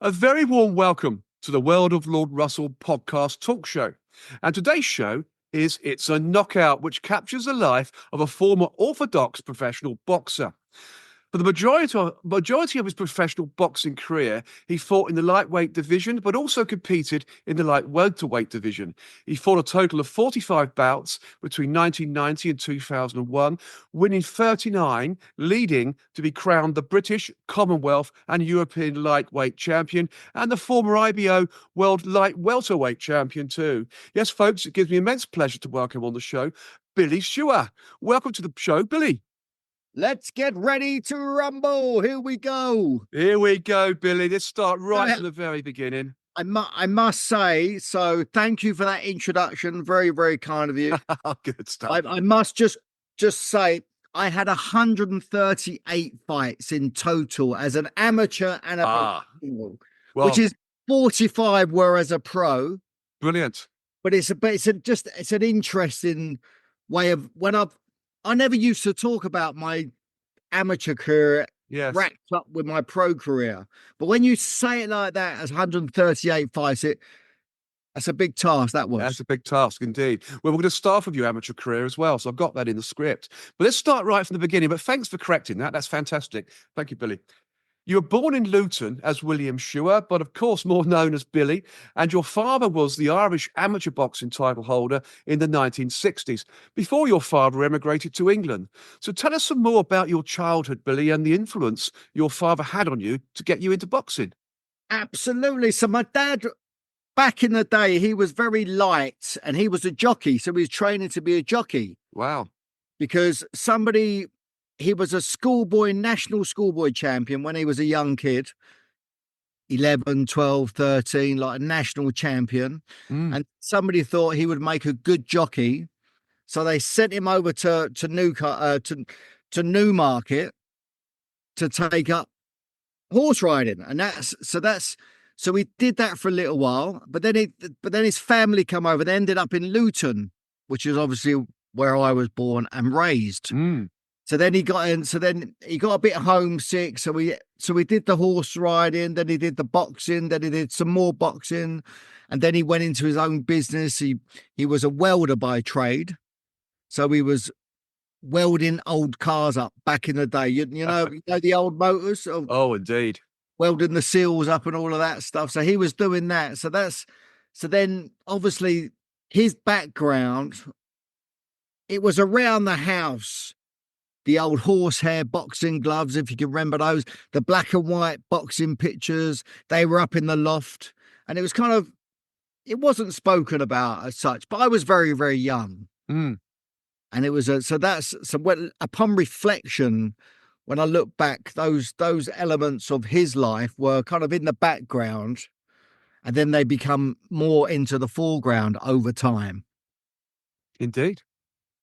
A very warm welcome to the World of Lord Russell podcast talk show. And today's show is It's a Knockout, which captures the life of a former orthodox professional boxer. For the majority of his professional boxing career, he fought in the lightweight division, but also competed in the light welterweight division. He fought a total of 45 bouts between 1990 and 2001, winning 39, leading to be crowned the British, Commonwealth and European lightweight champion and the former IBO World Light Welterweight champion too. Yes, folks, it gives me immense pleasure to welcome on the show, Billy Schwer. Welcome to the show, Billy. Let's get ready to rumble. Here we go. Here we go, Billy. Let's start right from the very beginning. I must say, so thank you for that introduction. Very, very kind of you. Good stuff. I must just say, I had 138 fights in total as an amateur and a professional, which is 45 were as a pro. Brilliant. But it's an interesting way of I never used to talk about my amateur career wrapped up with my pro career. But when you say it like that, as 138 fights, that's a big task, that was. That's a big task, indeed. Well, we're going to start with your amateur career as well, so I've got that in the script. But let's start right from the beginning. But thanks for correcting that. That's fantastic. Thank you, Billy. You were born in Luton as William Schwer, but of course more known as Billy, and your father was the Irish amateur boxing title holder in the 1960s, before your father emigrated to England. So tell us some more about your childhood, Billy, and the influence your father had on you to get you into boxing. Absolutely. So my dad, back in the day, he was very light, and he was a jockey, so he was training to be a jockey. Wow. Because he was a national schoolboy champion when he was a young kid, 11, 12, 13, like a national champion. And somebody thought he would make a good jockey. So they sent him over to Newmarket to take up horse riding. And so he did that for a little while, but then his family come over. They ended up in Luton, which is obviously where I was born and raised. So then he got a bit homesick. So we did the horse riding, then he did the boxing, then he did some more boxing, and then he went into his own business. He was a welder by trade. So he was welding old cars up back in the day. You know the old motors? Oh, indeed. Welding the seals up and all of that stuff. So he was doing that. So then obviously his background, it was around the house. The old horsehair boxing gloves, if you can remember those, the black and white boxing pictures, they were up in the loft. And it was it wasn't spoken about as such, but I was very, very young. And it was, upon reflection, when I look back, those elements of his life were kind of in the background, and then they become more into the foreground over time. Indeed.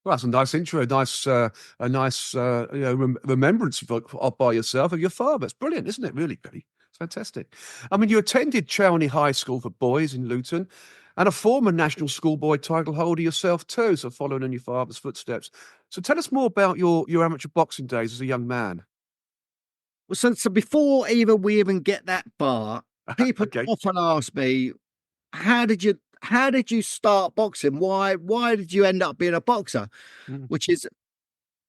Well, that's a nice intro, a nice remembrance by yourself of your father. It's brilliant, isn't it, really, Billy? It's fantastic. I mean, you attended Chowney High School for Boys in Luton and a former national schoolboy title holder yourself too, so following in your father's footsteps. So tell us more about your amateur boxing days as a young man. Well, so before we even get that far, people often ask me, how did you start boxing? Why did you end up being a boxer? Which is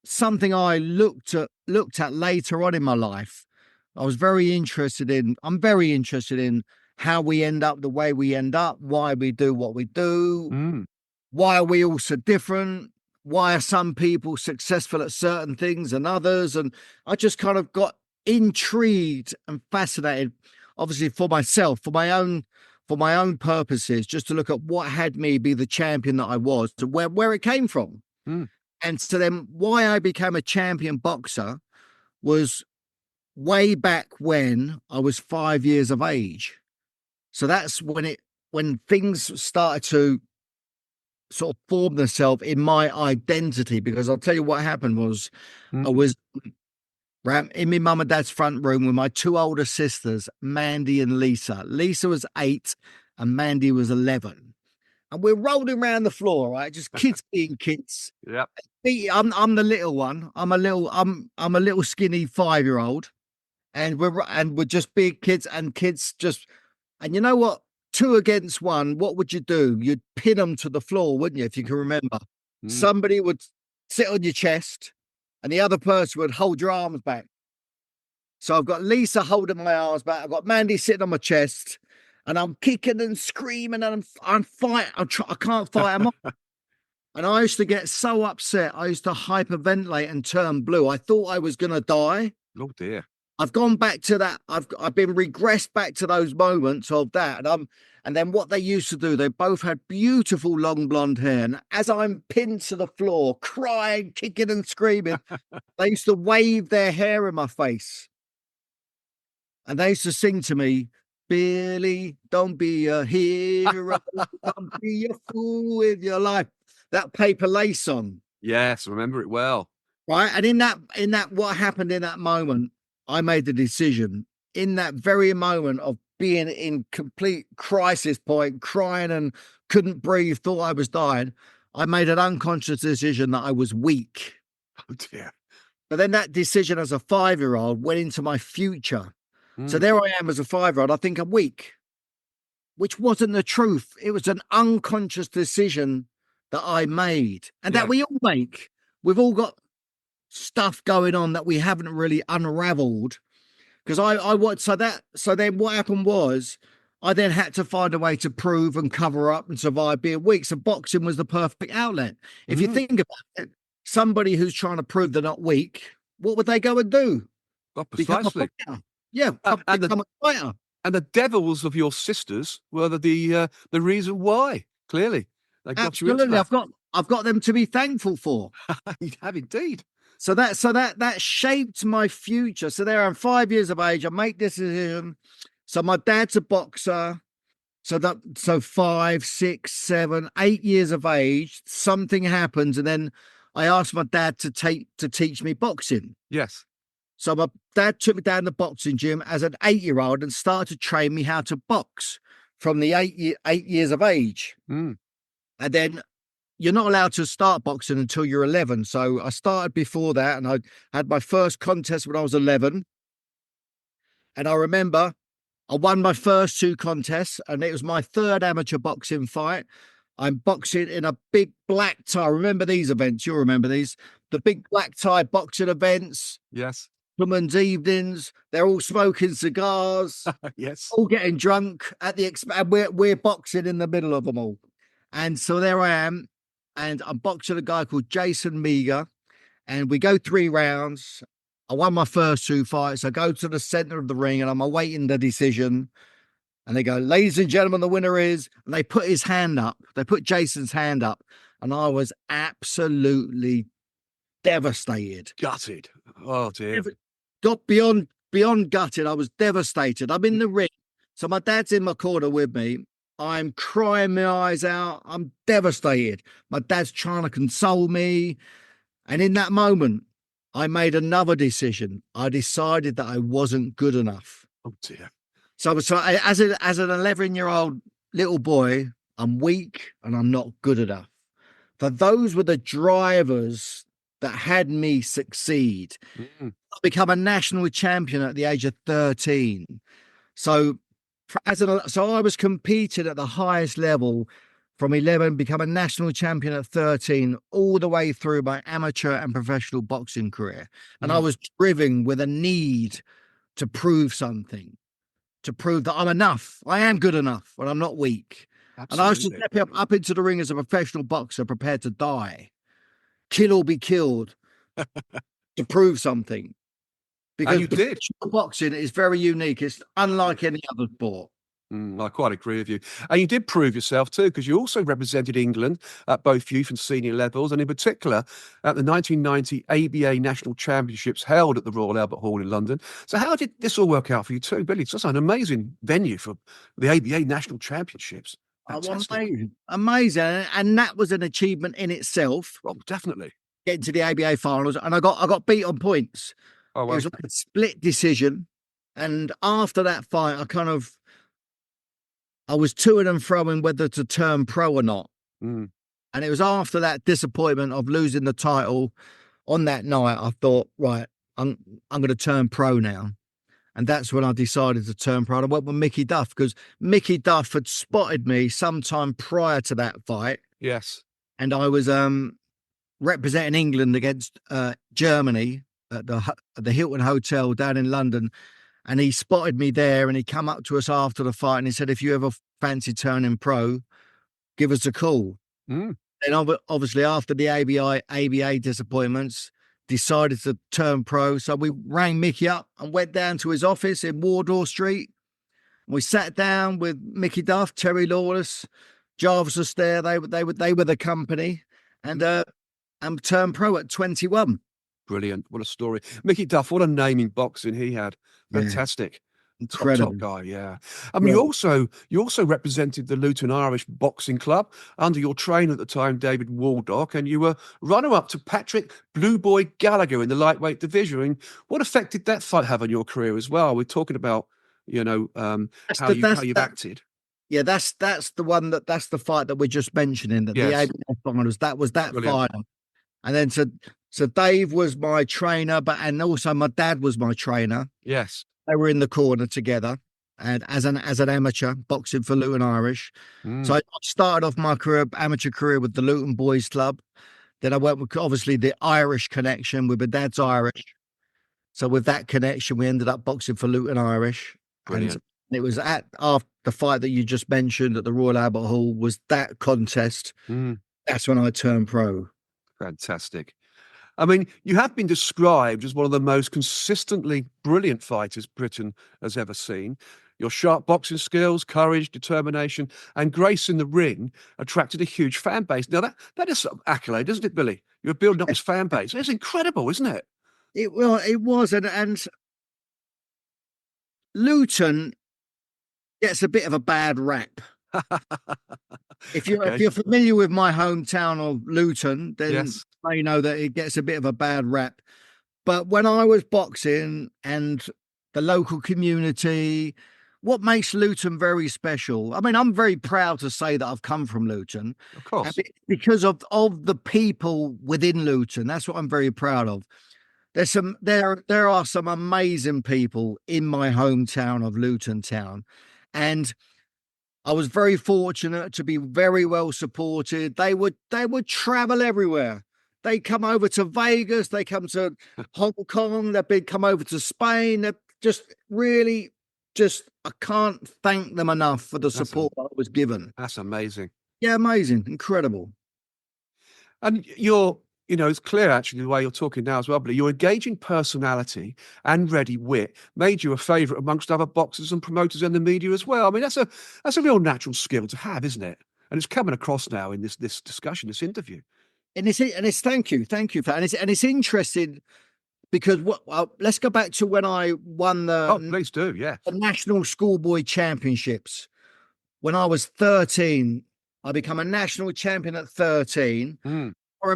something I looked at later on in my life. I'm very interested in how we end up the way we end up, why we do what we do, why are we all so different, why are some people successful at certain things and others. And I just kind of got intrigued and fascinated, obviously for myself, for my own purposes, just to look at what had me be the champion that I was, to where it came from. And so then why I became a champion boxer was way back when I was 5 years of age. So that's when things started to sort of form themselves in my identity, because I'll tell you what happened was I was in my mum and dad's front room with my two older sisters, Mandy and Lisa. Lisa was 8 and Mandy was 11. And we're rolling around the floor, right? Just kids being kids. Yep. I'm the little one. I'm a little skinny 5-year-old. and we're just big kids, and kids just, and you know what? Two against one, what would you do? You'd pin them to the floor, wouldn't you? If you can remember, Mm. somebody would sit on your chest, and the other person would hold your arms back. So I've got Lisa holding my arms back. I've got Mandy sitting on my chest, and I'm kicking and screaming, and I'm fighting. I can't fight them off. And I used to get so upset. I used to hyperventilate and turn blue. I thought I was going to die. Oh dear. I've gone back to that. I've been regressed back to those moments of that. And then what they used to do, they both had beautiful long blonde hair. And as I'm pinned to the floor, crying, kicking and screaming, they used to wave their hair in my face. And they used to sing to me, Billy, don't be a hero, don't be a fool with your life. That Paper Lace song. Yes, I remember it well. Right. And in that, what happened in that moment, I made the decision in that very moment of being in complete crisis point, crying and couldn't breathe, thought I was dying. I made an unconscious decision that I was weak. Oh dear. But then that decision as a 5-year-old went into my future. So Mm. there I am as a 5-year-old. I think I'm weak, which wasn't the truth. It was an unconscious decision that I made and Yeah. that we all make. We've all got stuff going on that we haven't really unraveled. Because so then what happened was I then had to find a way to prove and cover up and survive being weak. So boxing was the perfect outlet. If you think about it, somebody who's trying to prove they're not weak, what would they go and do? Well, Become a precisely. fighter. Yeah, And become a fighter. the devils of your sisters were the reason why. Clearly, they got you into Absolutely. that. I've got them to be thankful for. You have indeed. So that shaped my future. So there I'm 5 years of age. I make this decision. So my dad's a boxer. So 5, 6, 7, 8 years of age, something happens, and then I asked my dad to teach me boxing. Yes. So my dad took me down the boxing gym as an 8-year-old and started to train me how to box from the 8 years of age. Mm. And then you're not allowed to start boxing until you're 11. So I started before that, and I had my first contest when I was 11. And I remember I won my first 2 contests, and it was my 3rd amateur boxing fight. I'm boxing in a big black tie. Remember these events? You'll remember these. The big black tie boxing events, Yes. women's evenings. They're all smoking cigars, Yes. all getting drunk at the and we're boxing in the middle of them all. And so there I am, and I'm boxing a guy called Jason Meager, and we go 3 rounds. I won my first 2 fights. I go to the center of the ring, and I'm awaiting the decision. And they go, ladies and gentlemen, the winner is, and they put his hand up. They put Jason's hand up, and I was absolutely devastated. Gutted. Oh dear. Got beyond gutted. I was devastated. I'm in the ring. So my dad's in my corner with me. I'm crying my eyes out. I'm devastated. My dad's trying to console me. And in that moment, I made another decision. I decided that I wasn't good enough. Oh dear. So as an 11-year-old little boy, I'm weak and I'm not good enough. But those were the drivers that had me succeed. Mm. I become a national champion at the age of 13. So I was competing at the highest level from 11, become a national champion at 13, all the way through my amateur and professional boxing career. And I was driven with a need to prove something, to prove that I'm enough. I am good enough, but I'm not weak. Absolutely. And I was just stepping up into the ring as a professional boxer, prepared to die, kill or be killed, to prove something. Because you did. Boxing is very unique. It's unlike any other sport. I quite agree with you. And you did prove yourself too, because you also represented England at both youth and senior levels, and in particular at the 1990 ABA National Championships held at the Royal Albert Hall in London. So how did this all work out for you too, Billy? It's just an amazing venue for the ABA National Championships. Fantastic. Amazing. And that was an achievement in itself. Oh, definitely. Getting to the ABA finals, and I got beat on points. Oh, well. It was like a split decision. And after that fight, I was to and fro in whether to turn pro or not. Mm. And it was after that disappointment of losing the title on that night, I thought, right, I'm going to turn pro now. And that's when I decided to turn pro. I went with Mickey Duff because Mickey Duff had spotted me sometime prior to that fight. Yes. And I was representing England against Germany at the Hilton Hotel down in London. And he spotted me there and he come up to us after the fight and he said, if you ever fancy turning pro, give us a call. Mm. And obviously after the ABA disappointments, decided to turn pro. So we rang Mickey up and went down to his office in Wardour Street. We sat down with Mickey Duff, Terry Lawless, Jarvis was there. They were the company, and turned pro at 21. Brilliant. What a story. Mickey Duff, what a name in boxing he had. Fantastic. Incredible. Top guy, yeah. I mean, you also represented the Luton Irish Boxing Club under your trainer at the time, David Waldock, and you were runner-up to Patrick Blue Boy Gallagher in the lightweight division. I mean, what effect did that fight have on your career as well? We're talking about, how you've acted. Yeah, that's that's the fight that we're just mentioning. That Yes. the ABF finals. That was that Brilliant. fight, and then so Dave was my trainer, and also my dad was my trainer. Yes. They were in the corner together, and as an amateur boxing for Luton Irish. So I started off my amateur career with the Luton Boys Club. Then I went with obviously the Irish connection with my dad's Irish. So with that connection, we ended up boxing for Luton Irish. Brilliant. And it was after the fight that you just mentioned at the Royal Albert Hall was that contest. That's when I turned pro. Fantastic. I mean, you have been described as one of the most consistently brilliant fighters Britain has ever seen. Your sharp boxing skills, courage, determination, and grace in the ring attracted a huge fan base. Now, that is some accolade, isn't it, Billy? You're building up this fan base. It's incredible, isn't it? It was, and Luton gets a bit of a bad rap. If you're familiar with my hometown of Luton, then Yes. you know that it gets a bit of a bad rap. But when I was boxing and the local community, what makes Luton very special? I mean, I'm very proud to say that I've come from Luton. Of course. Because of the people within Luton. That's what I'm very proud of. There are some amazing people in my hometown of Luton Town. And I was very fortunate to be very well supported. They would travel everywhere. They come over to Vegas. They come to Hong Kong. They'd come over to Spain. They're I can't thank them enough for the support that I was given. That's amazing. Yeah, amazing, incredible. And it's clear actually the way you're talking now as well, but your engaging personality and ready wit made you a favourite amongst other boxers and promoters in the media as well. I mean, that's a real natural skill to have, isn't it? And it's coming across now in this discussion, this interview. And it's thank you for that. And it's interesting because let's go back to when I won Please do, yeah, the National Schoolboy Championships. When I was 13, I became a national champion at 13.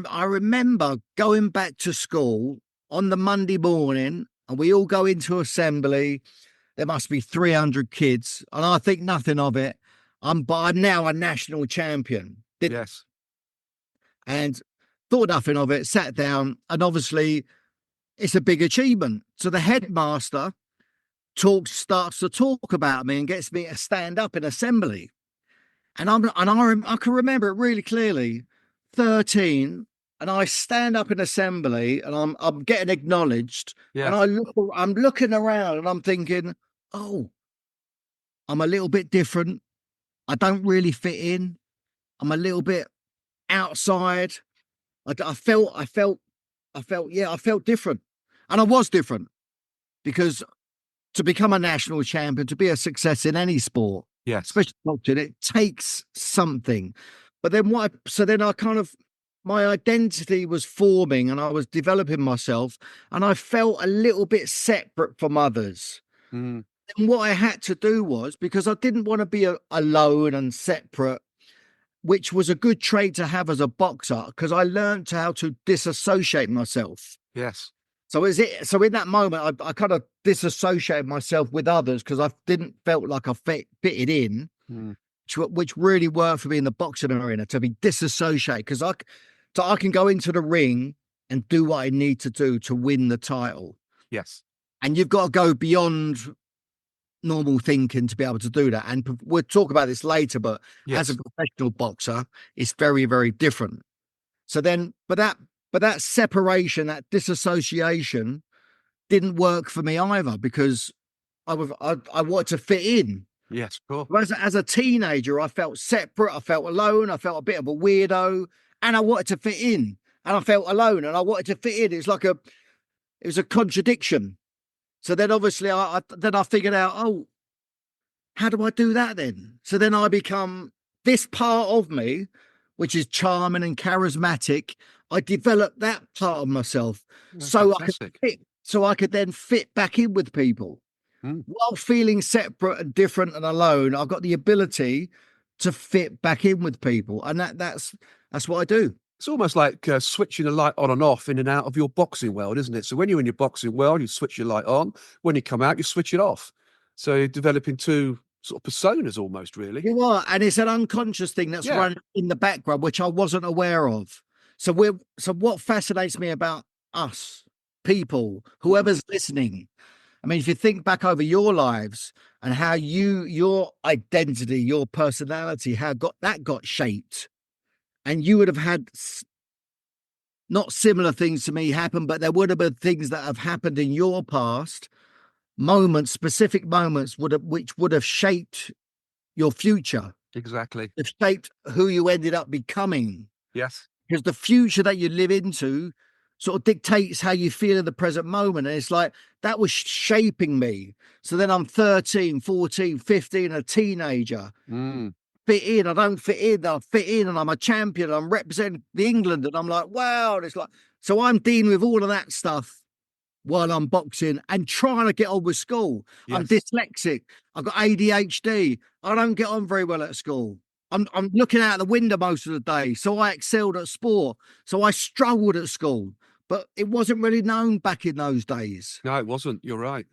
I remember going back to school on the Monday morning and we all go into assembly. There must be 300 kids and I think nothing of it. But I'm now a national champion. Yes. And thought nothing of it, sat down, and it's a big achievement. So the headmaster starts to talk about me and gets me to stand up in assembly. And I can remember it really clearly. 13, and I stand up in assembly, and I'm getting acknowledged. Yeah. And I'm looking around, and I'm thinking, oh, I'm a little bit different. I don't really fit in. I'm a little bit outside. I felt different, and I was different because to become a national champion, to be a success in any sport, yes, especially boxing, it takes something. But then my identity was forming and I was developing myself and I felt a little bit separate from others. And what I had to do was, because I didn't want to be alone and separate, which was a good trait to have as a boxer, because I learned how to disassociate myself. Yes. So in that moment, I kind of disassociated myself with others because I didn't felt like I fitted in, which really worked for me in the boxing arena, to be disassociated, because I can go into the ring and do what I need to do to win the title. Yes. and you've got to go beyond normal thinking to be able to do that. And we'll talk about this later, but as a Yes. professional boxer, it's very, very different. So then, but that separation, that disassociation didn't work for me either because I wanted to fit in. Yes. Cool. As a teenager, I felt separate. I felt alone. I felt a bit of a weirdo, and I wanted to fit in. And I felt alone, and I wanted to fit in. It was a contradiction. So then, obviously, I figured out, oh, how do I do that then? So then I become this part of me, which is charming and charismatic. I developed that part of myself Yeah, so fantastic. I could then fit back in with people. Mm. While feeling separate and different and alone, I've got the ability to fit back in with people, and that's what I do. It's almost like switching a light on and off in and out of your boxing world, isn't it? So when you're in your boxing world, you switch your light on. When you come out, you switch it off. So you're developing two sort of personas almost, really. You are, and it's an unconscious thing that's Yeah. running in the background, which I wasn't aware of. So what fascinates me about us, people, Mm. whoever's listening. I mean, if you think back over your lives and how your identity, your personality, how got shaped, and you would have had not similar things to me happen, but there would have been things that have happened in your past, moments, specific moments which would have shaped your future, Exactly. have shaped who you ended up becoming. Yes. Because the future that you live into sort of dictates how you feel in the present moment. And it's like that was shaping me. So then I'm 13, 14, 15, a teenager. Mm. Fit in, I don't fit in, I fit in, and I'm a champion, I'm representing the England, and I'm like, wow. And it's like, so I'm dealing with all of that stuff while I'm boxing and trying to get on with school. I'm Yes. dyslexic. I've got ADHD. I don't get on very well at school. I'm looking out the window most of the day. So I excelled at sport. So I struggled at school, but it wasn't really known back in those days. No, it wasn't. You're right.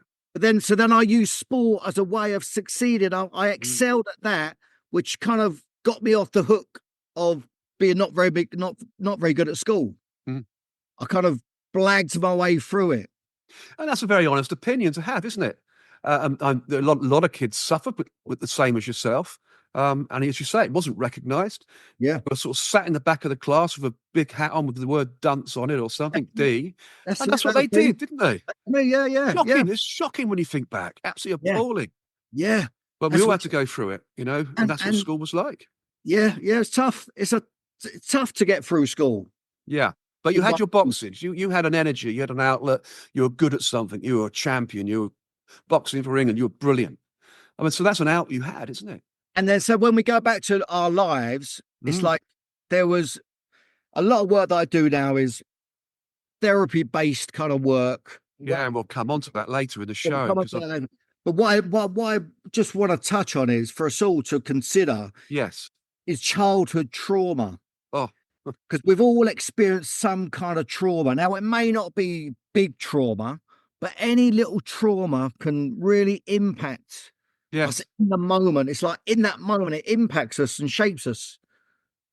So then I used sport as a way of succeeding. I Mm. excelled at that, which kind of got me off the hook of being not very big, not very good at school. Mm. I kind of blagged my way through it. And that's a very honest opinion to have, isn't it? A lot of kids suffer with the same as yourself. And as you say, it wasn't recognised. Yeah. But sort of sat in the back of the class with a big hat on with the word dunce on it or something, D. That's And it. that's what they did, didn't they? Yeah, yeah, yeah, Shocking. It's shocking when you think back. Absolutely yeah, appalling. yeah. But we That's all what, had to go through it, and that's what and school was like. yeah, yeah. It's tough. It's tough to get through school. Yeah. But you had your boxing. You had an energy. You had an outlet. You were good at something. You were a champion. You were boxing for England. You were brilliant. I mean, so that's an out you had, isn't it? And then so when we go back to our lives, it's Mm. like there was a lot of work that I do now is therapy based kind of work. Yeah, and we'll come on to that later in the show Come on, because I but what I just want to touch on is for us all to consider yes. is childhood trauma. Oh, Because we've all experienced some kind of trauma. Now, it may not be big trauma, but any little trauma can really impact us yes. in the moment. It's like in that moment, it impacts us and shapes us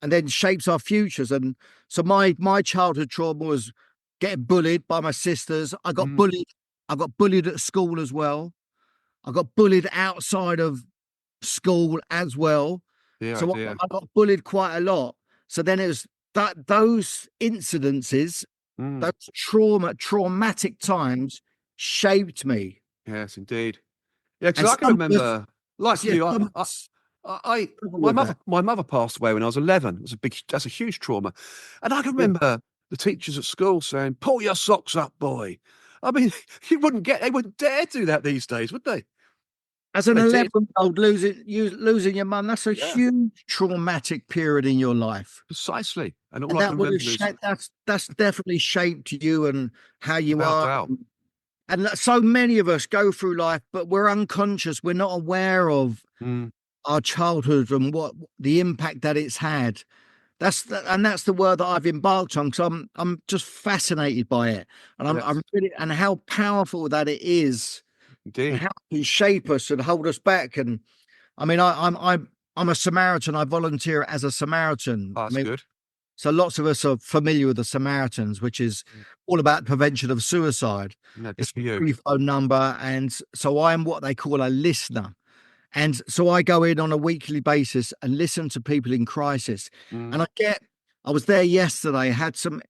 and then shapes our futures. And so my childhood trauma was getting bullied by my sisters. I got Mm. bullied. I got bullied at school as well. I got bullied outside of school as well. Dear, So dear. I got bullied quite a lot. So then it was that those incidences, Mm. those traumatic times shaped me. Yes, indeed. Yeah, because And I can some of us, remember, like yeah, you, some of us I struggle with that. my mother passed away when I was 11. It was that's a huge trauma, and I can Yeah. remember the teachers at school saying, "Pull your socks up, boy." I mean, they wouldn't dare do that these days, would they? As an They did. 11-year-old losing your mum, that's a Yeah, huge traumatic period in your life. precisely. And all And I can that would have remember is, shaped that's definitely shaped you and how you without are. doubt, And so many of us go through life, but we're unconscious. We're not aware of mm, our childhood and what the impact that it's had. That's the word that I've embarked on because I'm just fascinated by it, and yes, I'm really and how powerful that it is, and indeed. how it can shape us and hold us back. And I mean, I'm a Samaritan. I volunteer as a Samaritan. Oh, I that's mean, good. So lots of us are familiar with the Samaritans, which is Mm. all about prevention of suicide. No, good It's for a you. free phone number. And so I'm what they call a listener. And so I go in on a weekly basis and listen to people in crisis. Mm. And I was there yesterday, had some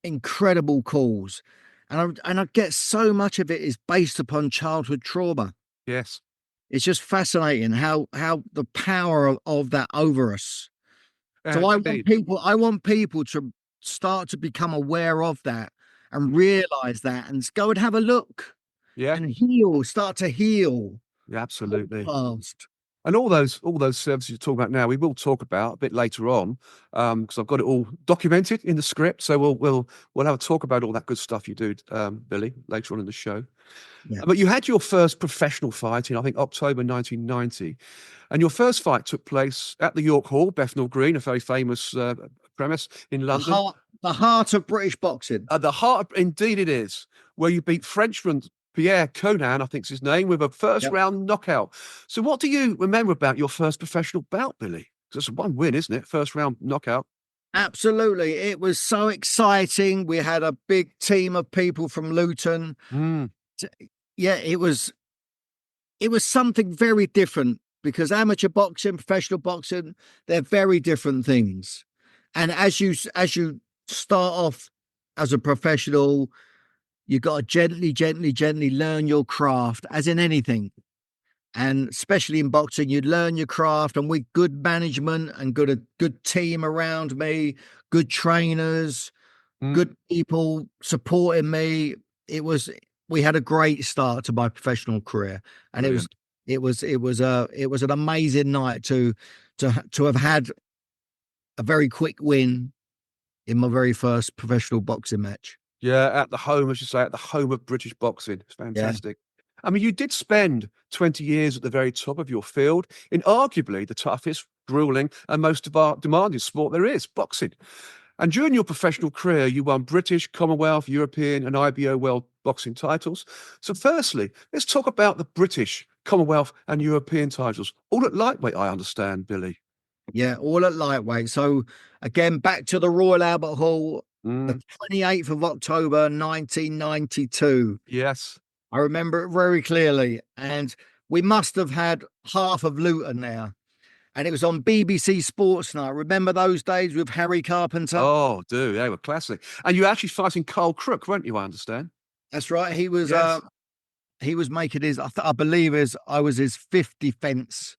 incredible calls. And I get so much of it is based upon childhood trauma. Yes. It's just fascinating how the power of that over us. So Indeed. I want people to start to become aware of that and Mm. realize that and go and have a look Yeah. and heal, start to heal. Yeah, absolutely. Past. And all those services you talk about now, we will talk about a bit later on, because I've got it all documented in the script. So we'll have a talk about all that good stuff you do, Billy, later on in the show. Yeah. But you had your first professional fight in, I think, October 1990, and your first fight took place at the York Hall, Bethnal Green, a very famous premise in London. The heart of British boxing. At the heart, indeed, it is, where you beat Frenchman Pierre Conan, I think's his name, with a first Yep. round knockout. So, what do you remember about your first professional bout, Billy? Because it's one win, isn't it? First round knockout. Absolutely. It was so exciting. We had a big team of people from Luton. Mm, Yeah, it was something very different because amateur boxing, professional boxing, they're very different things. And as you start off as a professional, you got to gently learn your craft, as in anything. And especially in boxing, you learn your craft, and with good management and good team around me, good trainers, mm, good people supporting me. It was we had a great start to my professional career, and brilliant. it was an amazing night to have had a very quick win in my very first professional boxing match. Yeah, at the home, as you say, at the home of British boxing. It's Yeah, fantastic. I mean, you did spend 20 years at the very top of your field in arguably the toughest, grueling, and most demanding sport there is, boxing. And during your professional career, you won British, Commonwealth, European, and IBO World Boxing titles. So, firstly, let's talk about the British, Commonwealth, and European titles. All at lightweight, I understand, Billy. yeah, all at lightweight. So again, back to the Royal Albert Hall, the Mm, 28th of October, 1992. yes. I remember it very clearly. And we must have had half of Luton there. And it was on BBC Sports Night. Remember those days with Harry Carpenter? Oh, do they were classic. And you were actually fighting Carl Crook, weren't you? I understand. That's right. Yes. He was making his I believe I was his fifth defense.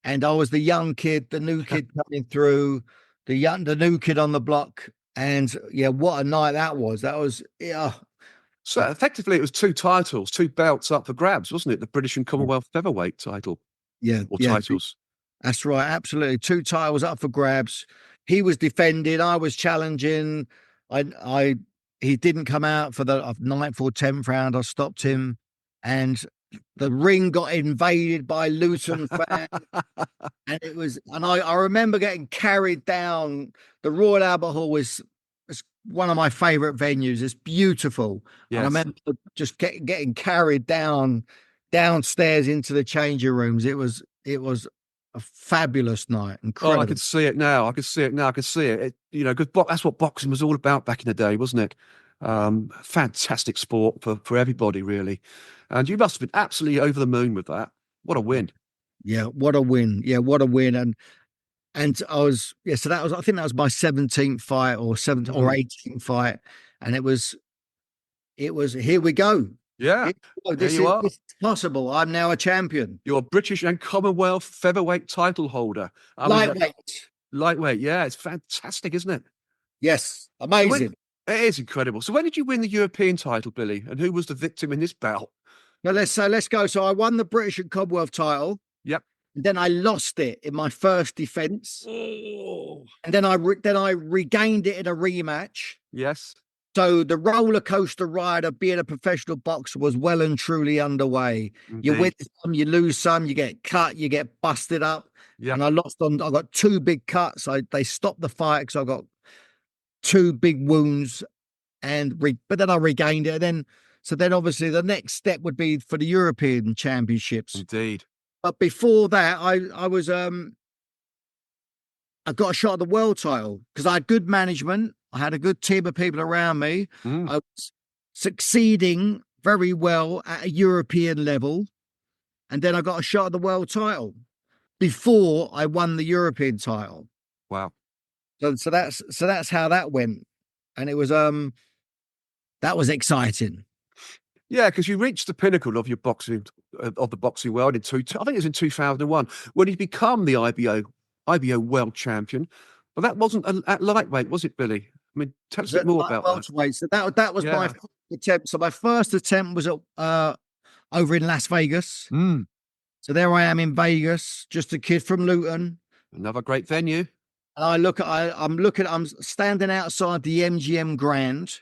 And I was the young kid, the new kid coming through, the new kid on the block. And yeah, what a night that was. That was yeah. So effectively, it was two titles, two belts up for grabs, wasn't it? The British and Commonwealth featherweight title Yeah, or yeah. titles. That's right. Absolutely. Two titles up for grabs. He was defending. I was challenging. I he didn't come out for the ninth or 10th round. I stopped him, and the ring got invaded by Luton fans. And I remember getting carried down. The Royal Albert Hall is one of my favorite venues. It's beautiful. And I Yes. remember just getting carried downstairs into the changing rooms. It was a fabulous night. Oh, I Incredible. could see it now. I could see it now. I could see it. Because that's what boxing was all about back in the day, wasn't it? Fantastic sport for everybody, really. And you must have been absolutely over the moon with that. What a win. Yeah, what a win. Yeah, what a win. And I was so I think that was my 17th fight or 17th or Mm. 18th fight. And it was here we go. Yeah, there This you is are. this is possible. I'm now a champion. You're a British and Commonwealth featherweight title holder. I mean, Lightweight. lightweight. Yeah, it's fantastic, isn't it? Yes, So when amazing. it is incredible. So when did you win the European title, Billy? And who was the victim in this bout? Now let's go. So I won the British and Commonwealth title, Yep. and then I lost it in my first defence, Oh, and then I regained it in a rematch. yes, So the roller coaster ride of being a professional boxer was well and truly underway. You win indeed. some, you lose some, you get cut, you get busted up. Yep. And I got two big cuts. They stopped the fight because I got two big wounds, but then I regained it. So then obviously the next step would be for the European Championships. Indeed. But before that, I was I got a shot at the world title because I had good management. I had a good team of people around me. Mm. I was succeeding very well at a European level. And then I got a shot at the world title before I won the European title. Wow. So that's how that went. And it was that was exciting. Yeah, because you reached the pinnacle of your boxing of the boxing world I think it was in 2001 when you become the IBO world champion. But that wasn't at lightweight, was it, Billy? I mean, tell us a bit more about that. Welterweight. So that was my Yeah. first attempt. So my first attempt was at over in Las Vegas. Mm. So there I am in Vegas, just a kid from Luton. Another great venue. And I'm standing outside the MGM Grand.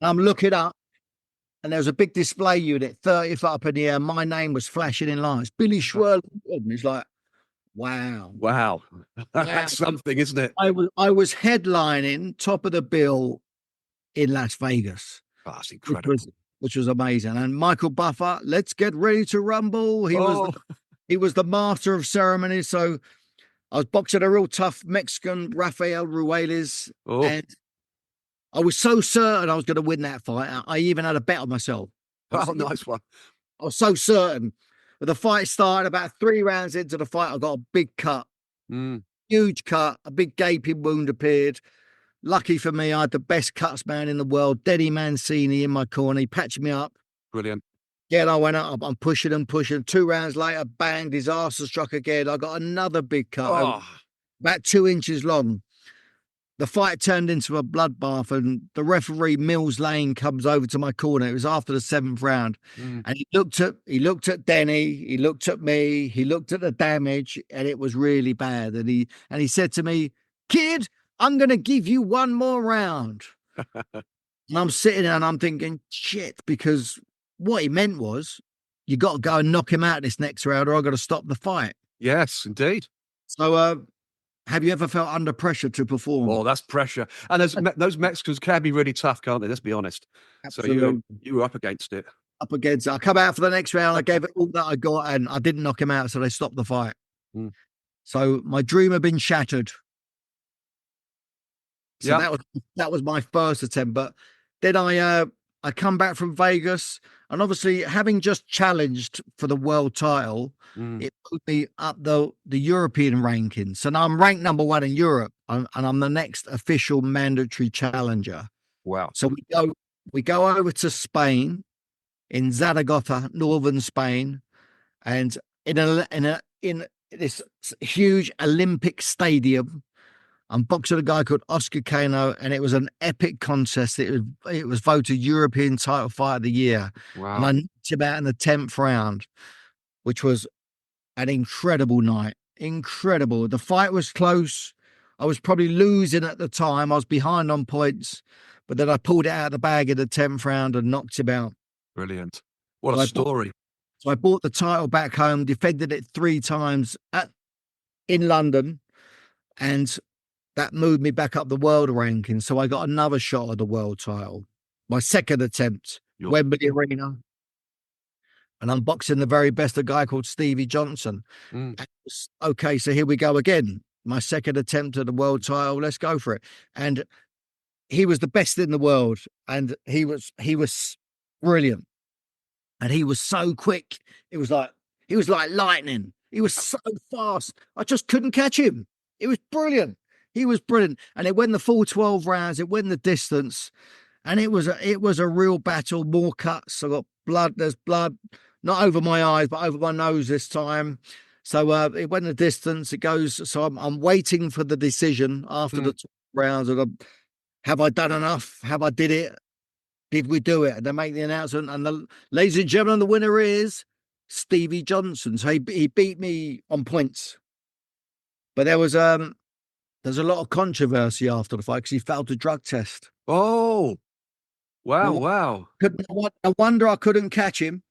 I'm looking up, and there was a big display unit, 30 foot up in the air. My name was flashing in lights. Billy Schwer. And it's like, wow. Wow. That's something, isn't it? I was headlining top of the bill in Las Vegas. Oh, that's incredible. Which was amazing. And Michael Buffer, let's get ready to rumble. He was the master of ceremonies. So I was boxing a real tough Mexican, Rafael Ruelas, and I was so certain I was going to win that fight. I even had a bet on myself. Oh, nice one. I was so certain. But the fight started about 3 rounds into the fight. I got a big cut, huge cut, a big gaping wound appeared. Lucky for me, I had the best cuts man in the world, Denny Mancini, in my corner. He patched me up. Brilliant. Yeah, and I went up. I'm pushing and pushing. 2 rounds later, bang, disaster struck again. I got another big cut, about 2 inches long. The fight turned into a bloodbath, and the referee Mills Lane comes over to my corner. It was after the 7th round, and he looked at Denny, he looked at me, he looked at the damage, and it was really bad. And he said to me, "Kid, I'm going to give you one more round." And I'm sitting there and I'm thinking, shit, because what he meant was, you got to go and knock him out this next round, or I've got to stop the fight. Yes, indeed. So, have you ever felt under pressure to perform? Oh, that's pressure. And those Mexicans can be really tough, can't they? Let's be honest. Absolutely. So you were up against it. Up against it. I come out for the next round. I gave it all that I got, and I didn't knock him out, so they stopped the fight. So my dream had been shattered. So that was my first attempt. But then I come back from Vegas, and obviously having just challenged for the world title, it put me up the European rankings. So now I'm ranked number 1 in Europe, and I'm the next official mandatory challenger. Wow. So we go over to Spain, in Zaragoza, northern Spain, and in this huge Olympic stadium. I'm boxing a guy called Oscar Cano, and it was an epic contest. It was voted European title fight of the year. Wow. And I knocked him out in the 10th round, which was an incredible night. Incredible. The fight was close. I was probably losing at the time. I was behind on points, but then I pulled it out of the bag in the 10th round and knocked him out. Brilliant. What a story. So I brought the title back home, defended it 3 times in London, and that moved me back up the world ranking. So I got another shot at the world title. My second attempt, Wembley Arena. And I'm boxing the very best, a guy called Stevie Johnson. Okay, so here we go again. My second attempt at the world title. Let's go for it. And he was the best in the world. And he was brilliant. And he was so quick. He was like lightning. He was so fast. I just couldn't catch him. It was brilliant. He was brilliant. And it went the full 12 rounds. It went the distance. And it was a real battle. More cuts. I got blood. There's blood, not over my eyes, but over my nose this time. So it went the distance. It goes. So I'm waiting for the decision after the 12 rounds. Have I done enough? Have I did it? Did we do it? And they make the announcement. And ladies and gentlemen, the winner is Stevie Johnson. So he beat me on points. But there's a lot of controversy after the fight because he failed the drug test. Oh, wow. No wonder I couldn't catch him.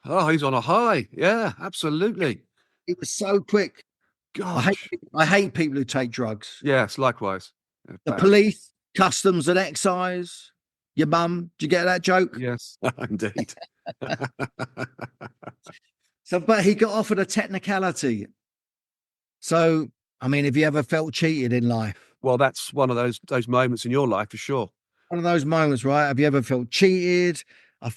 Oh, he's on a high. Yeah, absolutely. He was so quick. Gosh. I hate people who take drugs. Yes, likewise. The police, customs and excise. Your mum, do you get that joke? Yes, indeed. But he got offered a technicality. So I mean, have you ever felt cheated in life? Well, that's one of those moments in your life for sure. One of those moments, right? Have you ever felt cheated? I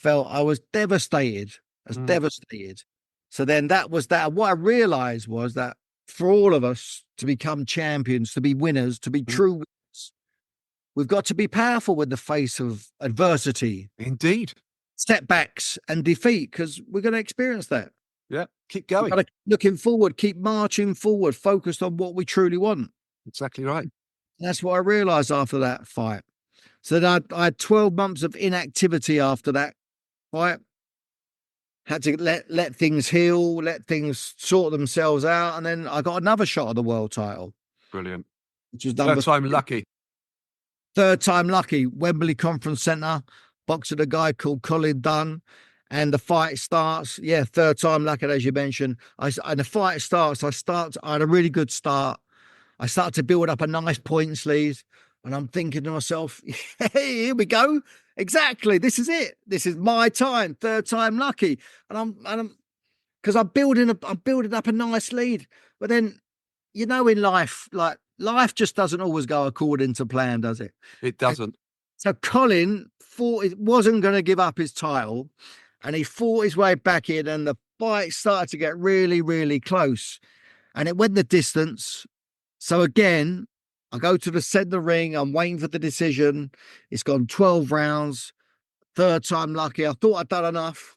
was devastated. I was Mm, devastated. So then that was that. What I realized was that for all of us to become champions, to be winners, to be mm. true winners, we've got to be powerful in the face of adversity, Indeed. setbacks, and defeat, because we're going to experience that. Yeah. Keep We've got going. to keep looking forward, keep marching forward, focused on what we truly want. Exactly right. And that's what I realized after that fight. So then I had 12 months of inactivity after that fight. Had to let things heal, let things sort themselves out, and then I got another shot at the world title, Brilliant. which was Third number time lucky. third time lucky. Wembley Conference Centre, boxing a guy called Colin Dunn, and the fight starts. Yeah, third time lucky, as you mentioned. And the fight starts. I had a really good start. I started to build up a nice points lead, and I'm thinking to myself, "Hey, here we go. Exactly. This is it. This is my time. Third time lucky." And I'm because I'm building up a nice lead. But then, in life, like life just doesn't always go according to plan, does it? It And doesn't. so Colin thought it wasn't going to give up his title, and he fought his way back in, and the fight started to get really, really close, and it went the distance. So again, I go to the centre ring. I'm waiting for the decision. It's gone 12 rounds. Third time lucky. I thought I'd done enough.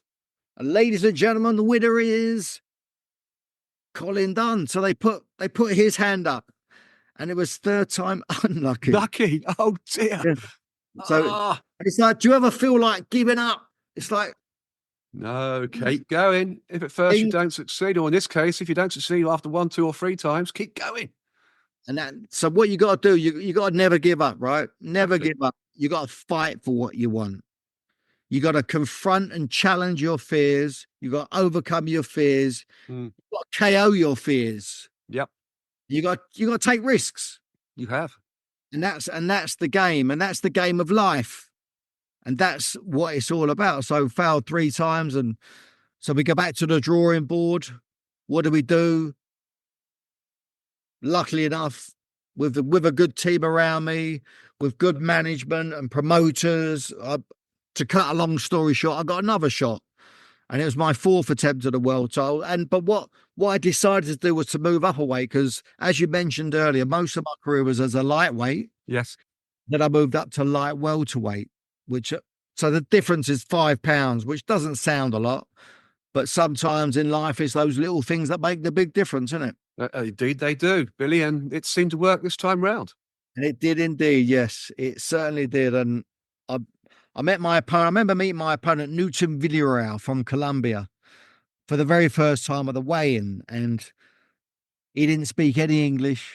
And ladies and gentlemen, the winner is Colin Dunn. So they put his hand up, and it was third time unlucky. Lucky. Oh dear. Yeah. So Ah. it's like, do you ever feel like giving up? It's like No, keep going. If at first you things, don't succeed, or in this case, if you don't succeed after 1, 2, or 3 times, keep going. and that. So what you got to do, you got to never give up, right? Never Exactly. give up. You got to fight for what you want. You got to confront and challenge your fears. You got to overcome your fears. Mm. You got to KO your fears. Yep, You got to take risks, you have. and that's the game, and that's the game of life, and that's what it's all about. So failed 3 times, and so we go back to the drawing board. What do we do? Luckily enough, with a good team around me, with good management and promoters, to cut a long story short, I got another shot, and it was my fourth attempt at the world title. But what I decided to do was to move up a weight, because, as you mentioned earlier, most of my career was as a lightweight. Yes. Then I moved up to light welterweight, which so the difference is 5 pounds, which doesn't sound a lot, but sometimes in life it's those little things that make the big difference, isn't it? Indeed, they do, Billy, and it seemed to work this time round. And it did indeed. Yes, it certainly did. And I, I met my opponent. I remember meeting my opponent, Newton Villarreal from Colombia, for the very first time at the weigh-in, and he didn't speak any English.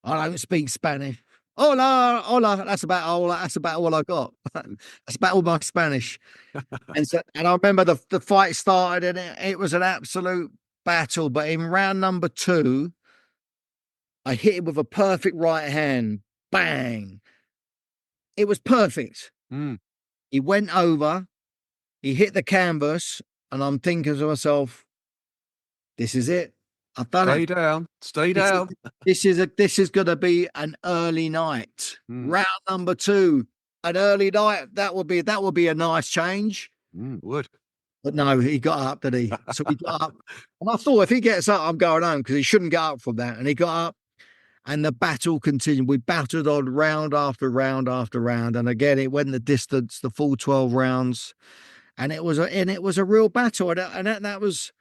I don't speak Spanish. Hola, hola. That's about all I got. That's about all my Spanish. And I remember the fight started, and it was an absolute battle. But in round number 2, I hit him with a perfect right hand. Bang! It was perfect. Mm. He went over, he hit the canvas, and I'm thinking to myself, this is it. I've done Stay it. down. Stay This down. this is gonna be an early night. Mm. Round number 2, an early night. That would be a nice change. Would. But no, he got up, did he? So he got up. And I thought, if he gets up, I'm going home, because he shouldn't get up from that. And he got up, and the battle continued. We battled on round after round after round. And again, it went the distance, the full 12 rounds. And it was a real battle. That was,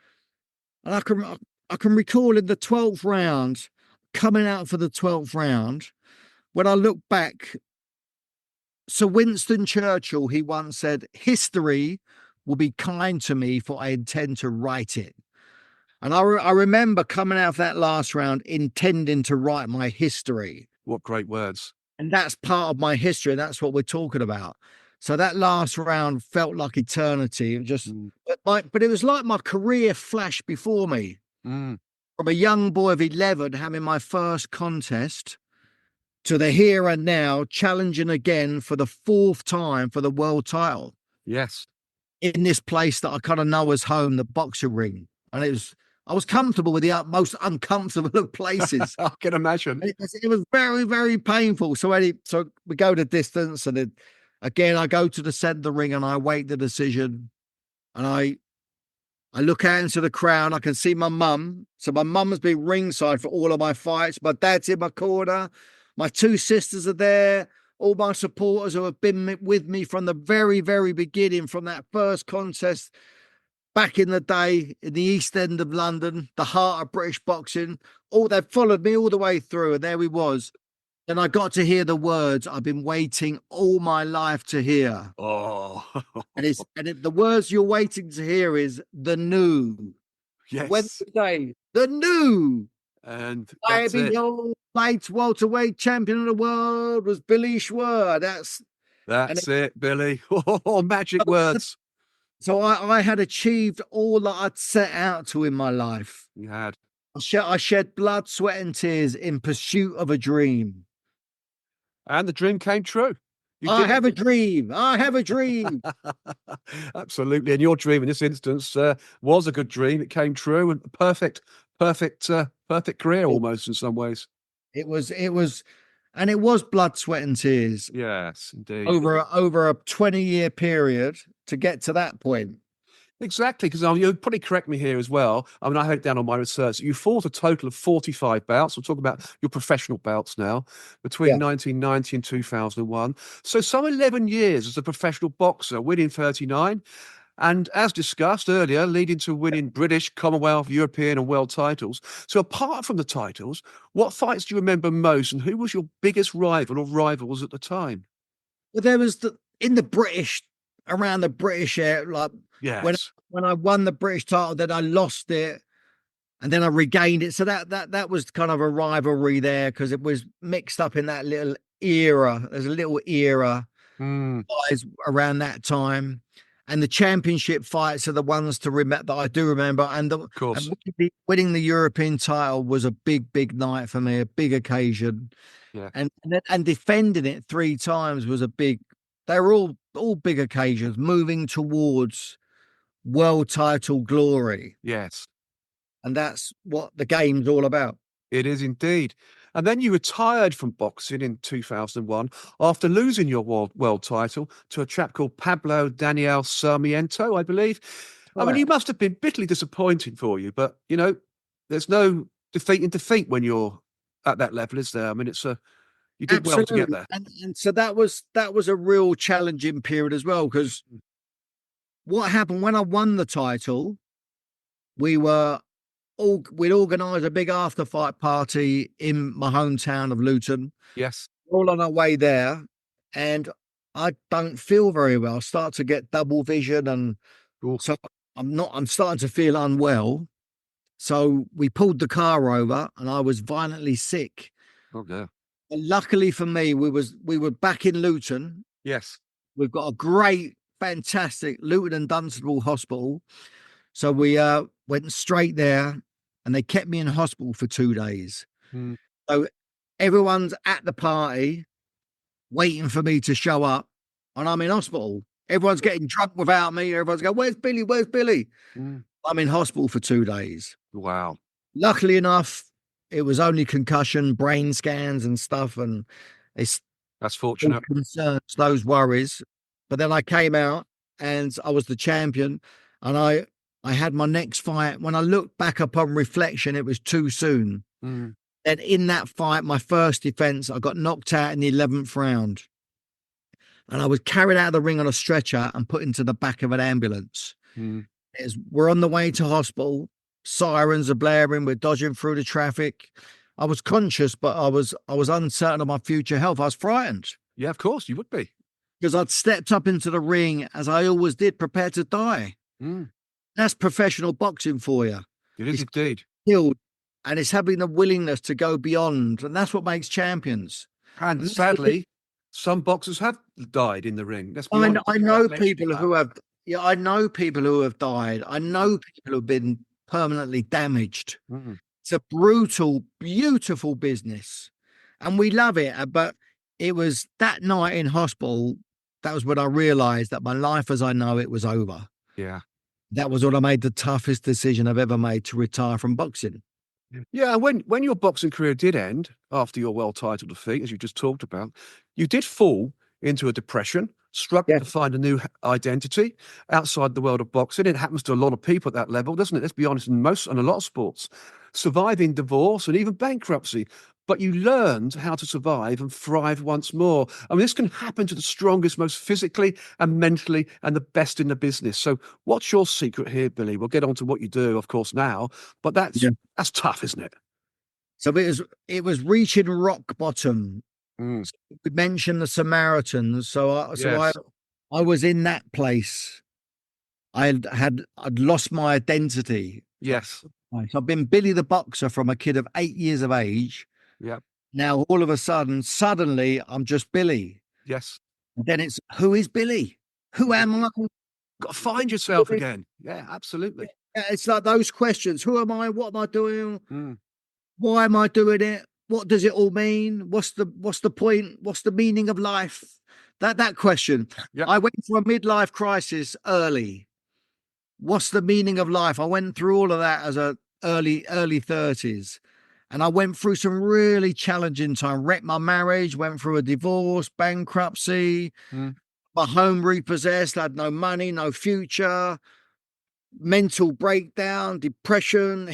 and I can recall in the 12th round, coming out for the 12th round, when I look back, Sir Winston Churchill, he once said, history will be kind to me, for I intend to write it. And I remember coming out of that last round intending to write my history. What great words. And that's part of my history. And that's what we're talking about. So that last round felt like eternity. But it was like my career flashed before me. Mm. From a young boy of 11, having my first contest, to the here and now, challenging again for the 4th time for the world title Yes. in this place that I kind of know as home, the boxing ring. And I was comfortable with the most uncomfortable of places. I can imagine. It was very, very painful. So we go the distance, and then again I go to the centre of the ring and I wait the decision, and I look out into the crowd. I can see my mum. So my mum has been ringside for all of my fights. My dad's in my corner. My two sisters are there. All my supporters who have been with me from the very, very beginning, from that first contest back in the day in the East End of London, the heart of British boxing. All they've followed me all the way through, and there we was. And I got to hear the words I've been waiting all my life to hear. Oh, The words you're waiting to hear is the new. yes. Wednesday, the new. And I that's it. behold, light welterweight champion of the world was Billy Schwer. That's it, Billy. Oh, magic words. So I had achieved all that I'd set out to in my life. You had. I shed blood, sweat, and tears in pursuit of a dream. And the dream came true. You I did have a dream. I have a dream. Absolutely. And your dream in this instance was a good dream. It came true and perfect career almost in some ways. And it was blood, sweat, and tears Yes, indeed. over a 20-year period to get to that point. Exactly, because you'll probably correct me here as well. I mean, I had it down on my research. You fought a total of 45 bouts. We'll talk about your professional bouts now, between 1990 and 2001. So some 11 years as a professional boxer, winning 39. And as discussed earlier, leading to winning British, Commonwealth, European and world titles. So apart from the titles, what fights do you remember most, and who was your biggest rival or rivals at the time? Well, there was around the British area, like Yes. when I won the British title, then I lost it, and then I regained it. So that was kind of a rivalry there, because it was mixed up in that little era. There's a little era guys around that time, and the championship fights are the ones to remember that I do remember. And Of course. Winning the European title was a big night for me, a big occasion. Yeah. And defending it 3 times was a big. They were all big occasions, moving towards world title glory. Yes. And that's what the game's all about. It is indeed. And then you retired from boxing in 2001 after losing your world title to a chap called Pablo Daniel Sarmiento, I believe. I mean, he must have been bitterly disappointing for you, but, there's no defeat in defeat when you're at that level, is there? I mean, you did well to get there. And so that was a real challenging period as well, because what happened when I won the title, we'd organised a big after fight party in my hometown of Luton. Yes. All on our way there, and I don't feel very well. I start to get double vision, and so I'm starting to feel unwell. So we pulled the car over, and I was violently sick. Oh yeah. And luckily for me, we were back in Luton. Yes. We've got a great, fantastic Luton and Dunstable hospital. So we went straight there, and they kept me in hospital for 2 days. So everyone's at the party waiting for me to show up, and I'm in hospital. Everyone's getting drunk without me. Everyone's going, "Where's Billy? Where's Billy?" I'm in hospital for 2 days. Wow. Luckily enough, it was only concussion, brain scans and stuff, and that's fortunate. Concerns, those worries. But then I came out and I was the champion, and I had my next fight. When I look back upon reflection, it was too soon. And in that fight, my first defense, I got knocked out in the 11th round, and I was carried out of the ring on a stretcher and put into the back of an ambulance. We're on the way to hospital. Sirens are blaring. We're dodging through the traffic. I was conscious, but I was uncertain of my future health. I was frightened. Yeah, of course you would be, because I'd stepped up into the ring, as I always did, prepared to die. That's professional boxing for you. It is indeed. Killed, and it's having the willingness to go beyond, and that's what makes champions. And sadly, some boxers have died in the ring. I know people who have. Yeah, I know people who have died. I know people who've been permanently damaged. It's a brutal, beautiful business, and we love it. But it was that night in hospital, that was when I realised that my life as I know it was over. Yeah. That was when I made the toughest decision I've ever made, to retire from boxing. Yeah, and when your boxing career did end after your well-titled defeat, as you just talked about, you did fall into a depression, struggled Yeah. to find a new identity outside the world of boxing. It happens to a lot of people at that level, doesn't it? Let's be honest, in a lot of sports, surviving divorce and even bankruptcy. But you learned how to survive and thrive once more. I mean, this can happen to the strongest, most physically and mentally, and the best in the business. So, what's your secret here, Billy? We'll get on to what you do, of course, now. But Yeah. that's tough, isn't it? So it was reaching rock bottom. Mm, We mentioned the Samaritans. yes, I was in that place. I'd lost my identity. yes, So I've been Billy the Boxer from a kid of 8 years of age. yeah, Now all of a sudden, suddenly I'm just Billy. yes. And then it's, who is Billy? Who Got am I? to find yourself again. Yeah, absolutely. Yeah, it's like those questions. Who am I? What am I doing? Mm, Why am I doing it? What does it all mean? What's the point? What's the meaning of life? That question. yeah, I went through a midlife crisis early. What's the meaning of life? I went through all of that as a early 30s. And I went through some really challenging time. Wrecked my marriage, went through a divorce, bankruptcy, mm, my home repossessed, had no money, no future, mental breakdown, depression, I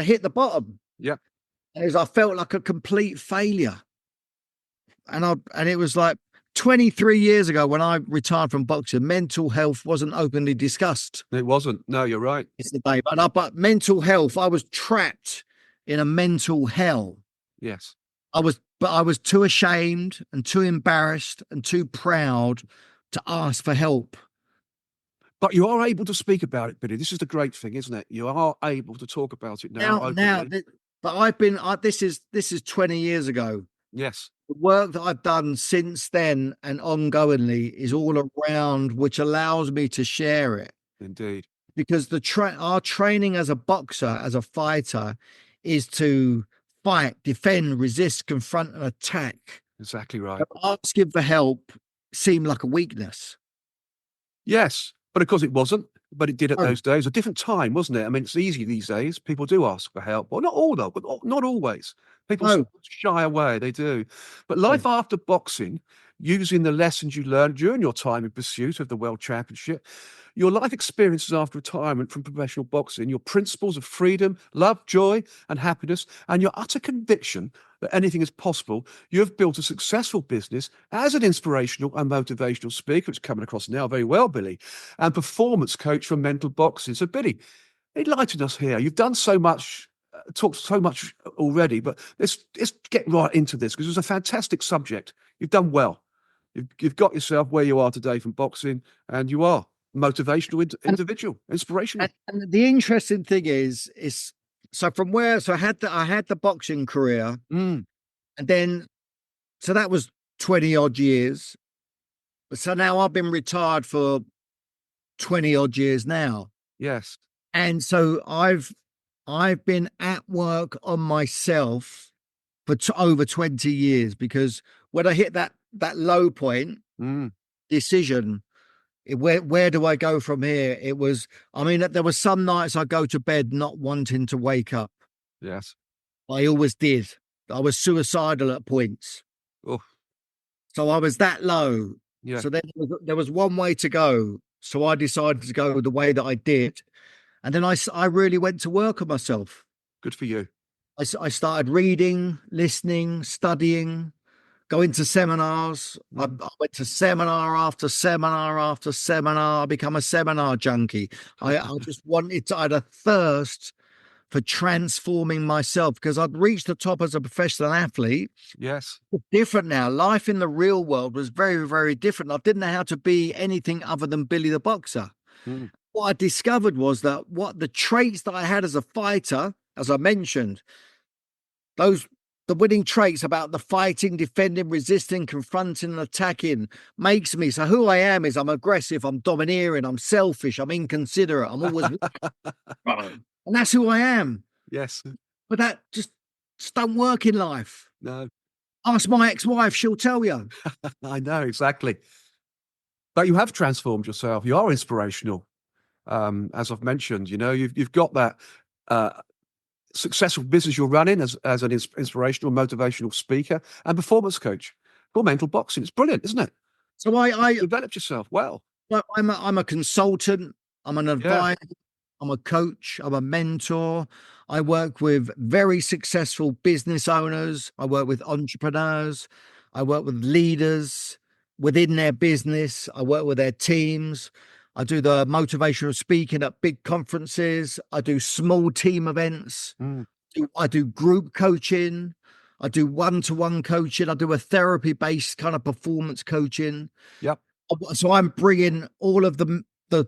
hit the bottom. yeah. As I felt like a complete failure. And it was like 23 years ago when I retired from boxing, mental health wasn't openly discussed. It wasn't. No, you're right. It's the day, but mental health, I was trapped in a mental hell. Yes. I was too ashamed and too embarrassed and too proud to ask for help. But you are able to speak about it, Billy. This is the great thing, isn't it? You are able to talk about it now Now, openly. but this is 20 years ago. Yes, The work that I've done since then and ongoingly is all around, which allows me to share it, indeed. because our training as a boxer, as a fighter, is to fight, defend, resist, confront, and attack. Exactly right. But asking for help seemed like a weakness. Yes, but of course it wasn't. But it did at Oh, those days. A different time, wasn't it? I mean, it's easy these days. People do ask for help. Well, not all though, but not always. People no, shy away. They do. But no. life after boxing, using the lessons you learned during your time in pursuit of the world championship, your life experiences after retirement from professional boxing, your principles of freedom, love, joy, and happiness, and your utter conviction that anything is possible, you have built a successful business as an inspirational and motivational speaker, which is coming across now very well, Billy, and performance coach for mental boxing. So, Billy, enlighten us here. You've done so much, talked so much already, but let's get right into this because it's a fantastic subject. You've done well. You've got yourself where you are today from boxing, and you are motivational individual, inspirational. And the interesting thing is so from where so I had the boxing career, Mm, and then so that was 20 odd years. So now I've been retired for 20 odd years now. yes. And so I've been at work on myself for over 20 years, because when I hit that low point Mm, decision, where do I go from here? I mean, there were some nights I go to bed not wanting to wake up. yes. I always did. I was suicidal at points. Oh, So I was that low. yeah. So then there was one way to go. So I decided to go the way that I did. And then I really went to work on myself. Good for you. I started reading, listening, studying, going to seminars. Mm, I went to seminar after seminar after seminar. I become a seminar junkie. I just I had a thirst for transforming myself, because I'd reached the top as a professional athlete. yes. It's different now. Life in the real world was very, very different. I didn't know how to be anything other than Billy the Boxer. Mm, What I discovered was that what the traits that I had as a fighter, as I mentioned, those the winning traits about the fighting, defending, resisting, confronting, and attacking makes me. So who I am is I'm aggressive, I'm domineering, I'm selfish, I'm inconsiderate, I'm always and that's who I am. yes. But that just don't work in life. No, Ask my ex-wife, she'll tell you. I know exactly. But you have transformed yourself. You are inspirational. As I've mentioned, you've got that successful business you're running as an inspirational, motivational speaker and performance coach for mental boxing. It's brilliant, isn't it? So I Developed yourself well. well, I'm a consultant, I'm an Yeah. advisor, I'm a coach, I'm a mentor. I work with very successful business owners, I work with entrepreneurs, I work with leaders within their business, I work with their teams. I do the motivational speaking at big conferences, I do small team events, Mm. I do group coaching, I do one-to-one coaching, I do a therapy-based kind of performance coaching. Yep. So I'm bringing all of the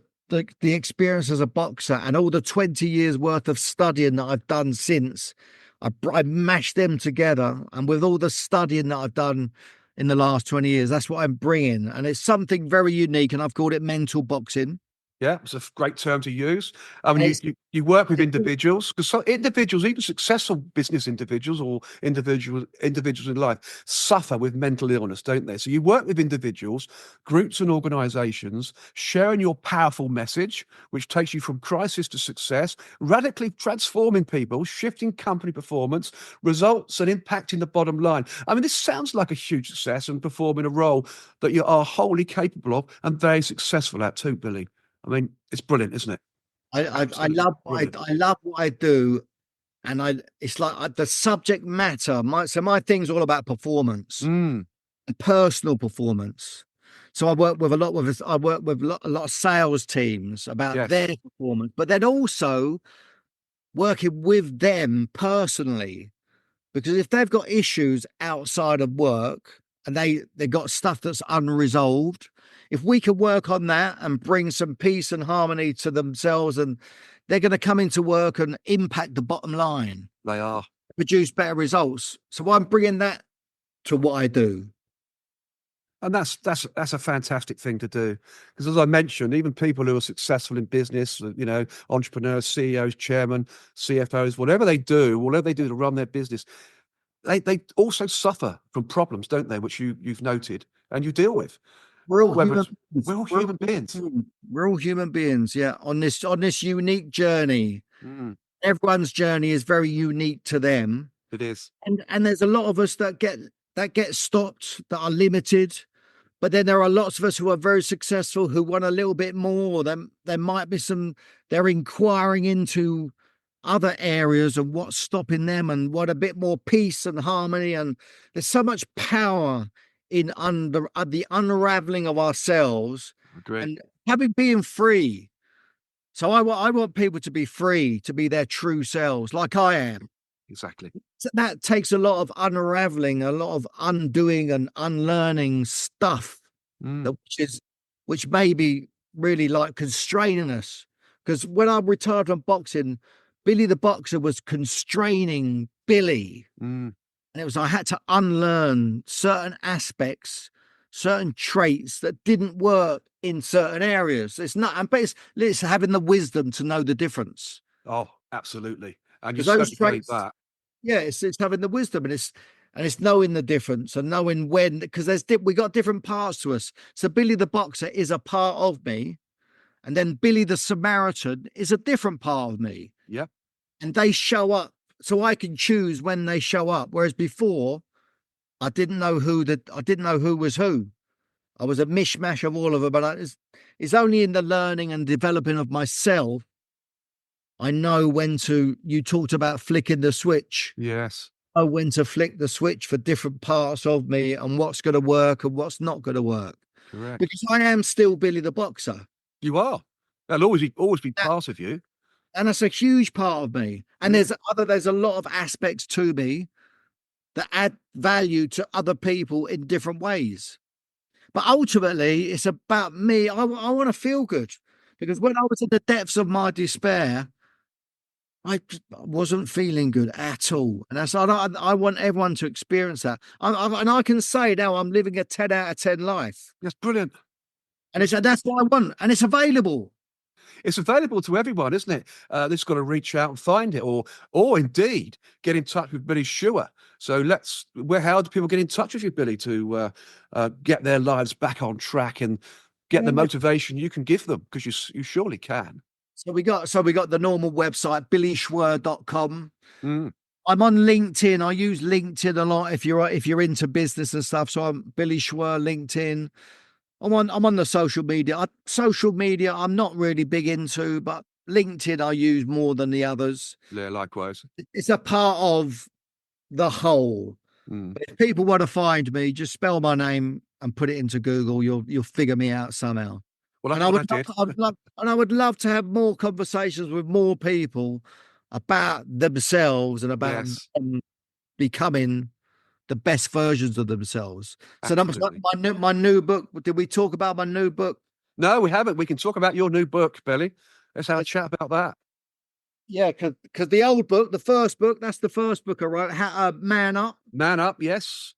experience as a boxer and all the 20 years worth of studying that I've done since. I mashed them together, and with all the studying that I've done in the last 20 years, that's what I'm bringing, and it's something very unique, and I've called it mental boxing. Yeah, it's a great term to use. I mean, And you work with individuals because individuals, even successful business individuals or individuals in life, suffer with mental illness, don't they? So you work with individuals, groups, and organisations, sharing your powerful message, which takes you from crisis to success, radically transforming people, shifting company performance, results, and impacting the bottom line. I mean, this sounds like a huge success and performing a role that you are wholly capable of and very successful at too, Billy. I mean, it's brilliant, isn't it? I Absolutely love brilliant. I love what I do, and it's like the subject matter. My thing's all about performance Mm, and personal performance. So I work with a lot of sales teams about yes, their performance, but then also working with them personally. Because if they've got issues outside of work and they got stuff that's unresolved, if we can work on that and bring some peace and harmony to themselves, and they're going to come into work and impact the bottom line, they are. produce better results. So I'm bringing that to what I do. And that's a fantastic thing to do. Because as I mentioned, even people who are successful in business, entrepreneurs, CEOs, chairmen, CFOs, whatever they do to run their business, they also suffer from problems, don't they? Which you've noted and you deal with. We're all Whether human it's beings. we're all human beings. We're all human beings, yeah. On this unique journey, Mm, everyone's journey is very unique to them, it is. and there's a lot of us that get stopped, that are limited. But then there are lots of us who are very successful who want a little bit more. There might be they're inquiring into other areas and what's stopping them and what a bit more peace and harmony. And there's so much power in the unraveling of ourselves I agree. and being free. So I want people to be free, to be their true selves, like I am. Exactly. So that takes a lot of unraveling, a lot of undoing and unlearning stuff Mm, that which may be really like constraining us. Because when I retired from boxing, Billy the Boxer was constraining Billy. mm, And it was I had to unlearn certain aspects, certain traits that didn't work in certain areas. It's not, but it's having the wisdom to know the difference. oh, absolutely. And you Because those certainly gave traits, that. yeah, it's having the wisdom, and it's knowing the difference and knowing when, because we got different parts to us. So Billy the Boxer is a part of me, and then Billy the Samaritan is a different part of me, Yep. and they show up. So I can choose when they show up. Whereas before, I didn't know who was who. I was a mishmash of all of them. But it's only in the learning and developing of myself I know when to. You talked about flicking the switch. Yes. Know when to flick the switch for different parts of me and what's going to work and what's not going to work. Correct. Because I am still Billy the Boxer. You are. They'll always be That, part of you. and that's a huge part of me. And Mm, there's a lot of aspects to me that add value to other people in different ways. But ultimately, it's about me. I want to feel good because when I was in the depths of my despair, I wasn't feeling good at all. And I want everyone to experience that. And I can say now I'm living a 10 out of 10 life. that's brilliant. And that's what I want. And it's available. It's available to everyone, isn't it? They've just got to reach out and find it, or indeed get in touch with Billy Schwer. So how do people get in touch with you, Billy, to get their lives back on track and get the Yeah. motivation you can give them? Because you surely can. So we got the normal website, billyschwer.com. Mm, I'm on LinkedIn. I use LinkedIn a lot if you're into business and stuff. So I'm Billy Schwer, LinkedIn. I'm on the social media I'm not really big into, but LinkedIn I use more than the others. yeah, likewise. It's a part of the whole. Mm. But if people want to find me, just spell my name and put it into Google. You'll figure me out somehow. Well, And that's I what would I love, did. I would love to have more conversations with more people about themselves and about Yes, them becoming the best versions of themselves. So that was like absolutely. my new book. Did we talk about my new book? No, we haven't. We can talk about your new book, Billy. Let's have a chat about that. Yeah, because the old book, the first book, that's the first book I wrote. Man Up. Man up, yes.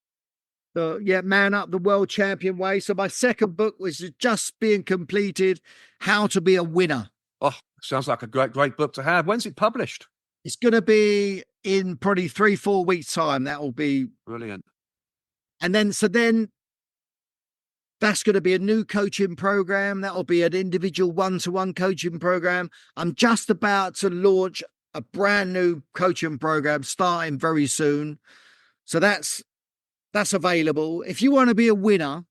Man Up, the world champion way. So my second book was just being completed. How to be a winner. Oh, sounds like a great, great book to have. When's it published? It's going to be in probably 3-4 weeks' time. That will be, Brilliant. and then that's going to be a new coaching program. That will be an individual one-to-one coaching program. I'm just about to launch a brand new coaching program starting very soon. So that's available. If you want to be a winner,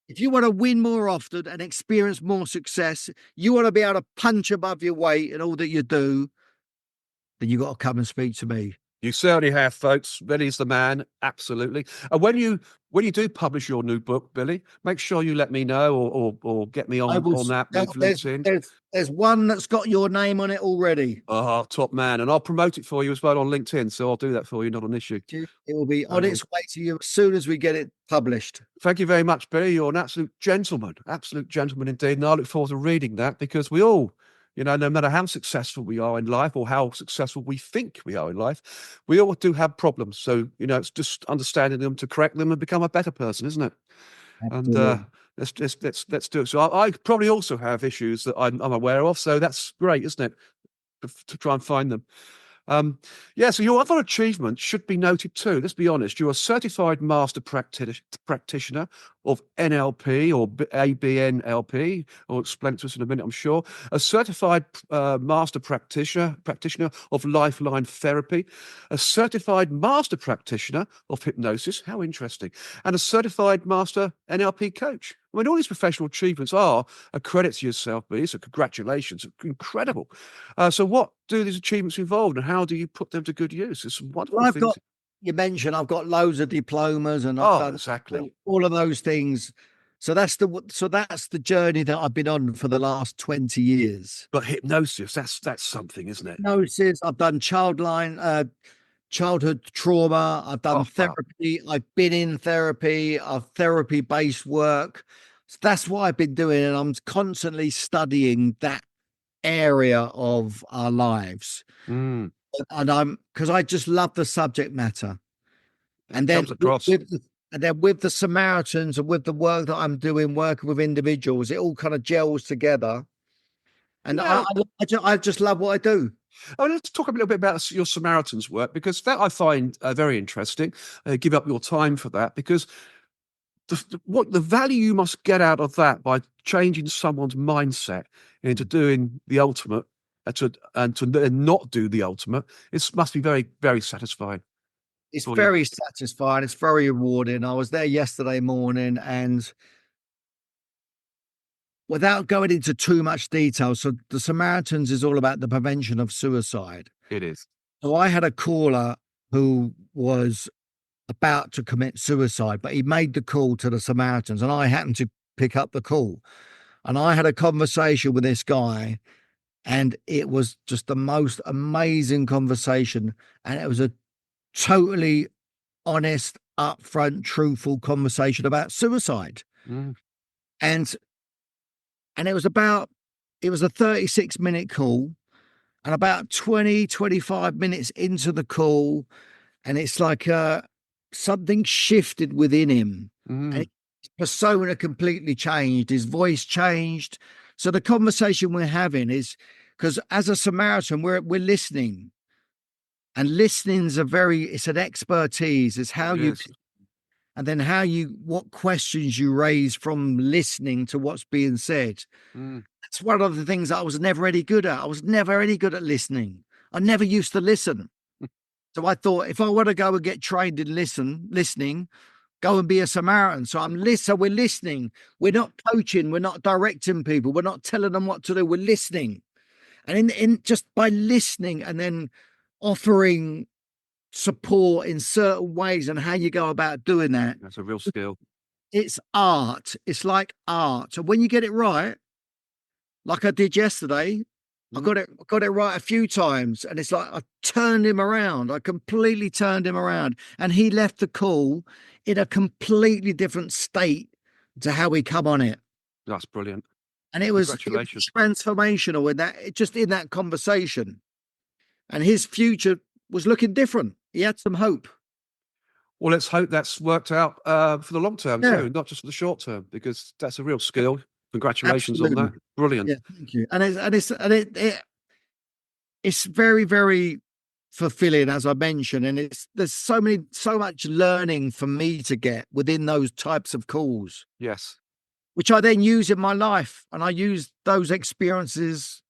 if you want to win more often and experience more success, you want to be able to punch above your weight in all that you do, then you got to come and speak to me. You certainly have, folks. Billy's the man, absolutely. And when you do publish your new book, Billy, make sure you let me know or get me I on was that with there's LinkedIn. there's one that's got your name on it already. Oh, top man. And I'll promote it for you as well on LinkedIn. So I'll do that for you, not an issue. It will be on Um, its way to you as soon as we get it published. Thank you very much, Billy. You're an absolute gentleman indeed. And I look forward to reading that because we all, no matter how successful we are in life or how successful we think we are in life, we all do have problems. So, it's just understanding them to correct them and become a better person, isn't it? And Absolutely. let's do it. So I probably also have issues that I'm aware of. So that's great, isn't it? To try and find them. Yeah, so your other achievements should be noted too. Let's be honest. You're a certified master practitioner of NLP or ABNLP. I'll explain it to us in a minute, I'm sure. A certified master practitioner of lifeline therapy. A certified master practitioner of hypnosis. How interesting. And a certified master NLP coach. I mean, all these professional achievements are a credit to yourself, Billy. So congratulations. Incredible. So what do these achievements involve and how do you put them to good use? There's some Well, wonderful things. I've got loads of diplomas and I've Oh, done exactly. all of those things. So that's the journey that I've been on for the last 20 years. But hypnosis, that's something, isn't it? Hypnosis, I've done childhood trauma, I've done Oh, wow. therapy, I've been in therapy, I've therapy-based work. So that's what I've been doing, and I'm constantly studying that area of our lives. Mm, And I'm because I just love the subject matter. it And then comes across. with the Samaritans and with the work that I'm doing, working with individuals, it all kind of gels together. And Yeah. I just love what I do. Oh, let's talk a little bit about your Samaritans work because that I find very interesting. Give up your time for that because what the value you must get out of that by changing someone's mindset into doing the ultimate and to not do the ultimate, it must be very, very satisfying It's for you. very satisfying. It's very rewarding. I was there yesterday morning, and without going into too much detail, so the Samaritans is all about the prevention of suicide. It is. So I had a caller who was about to commit suicide, but he made the call to the Samaritans, and I happened to pick up the call. And I had a conversation with this guy, and it was just the most amazing conversation. And it was a totally honest, upfront, truthful conversation about suicide. Mm, And it was a 36-minute call, and about 20-25 minutes into the call, and it's like something shifted within him, and mm, his persona completely changed, his voice changed. So the conversation we're having is because as a Samaritan, we're listening, and listening's it's an expertise. It's how it you is. and then what questions you raise from listening to what's being said. Mm. That's one of the things I was never any good at. I was never any good at listening. I never used to listen. So I thought, if I want to go and get trained in listening, go and be a Samaritan. So we're listening. We're not coaching. We're not directing people. We're not telling them what to do. We're listening. And in just by listening and then offering support in certain ways and how you go about doing that, That's a real skill. it's art. It's like art. So when you get it right, like I did yesterday, I got it right a few times, and it's like I turned him around. I completely turned him around, and he left the call in a completely different state to how we come on it. That's brilliant. And it was Congratulations. transformational in that conversation. And his future was looking different. He had some hope. Well, let's hope that's worked out for the long term too, not just for the short term, because that's a real skill. Congratulations on that. Brilliant. Yeah, thank you. It's very, very fulfilling, as I mentioned, and there's so much learning for me to get within those types of calls. Yes. Which I then use in my life, and I use those experiences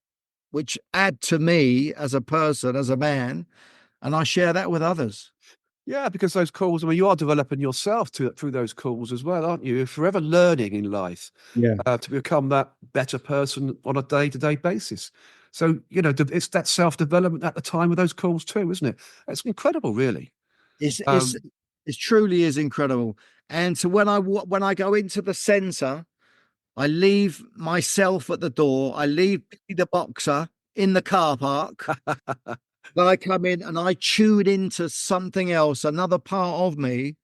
which add to me as a person, as a man, and I share that with others. Yeah, because those calls, I mean, you are developing yourself through those calls as well, aren't you? You're forever learning in life to become that better person on a day-to-day basis. So, it's that self-development at the time of those calls too, isn't it? It's incredible, really. It truly is incredible. And so when I go into the center, I leave myself at the door. I leave the boxer in the car park. Then I come in and I tune into something else, another part of me,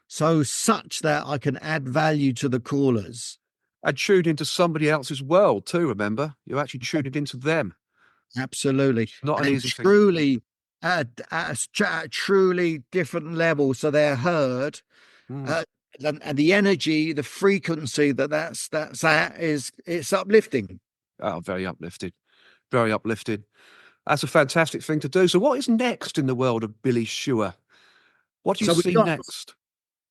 such that I can add value to the callers. And tuned into somebody else's world too, remember? You're actually tuned into them. Absolutely. Not an and easy truly, thing. at a truly different level, so they're heard. Mm. And the energy, the frequency that's at it's uplifting. Oh, very uplifted. Very uplifted. That's a fantastic thing to do. So what is next in the world of Billy Schwer? What do you see next?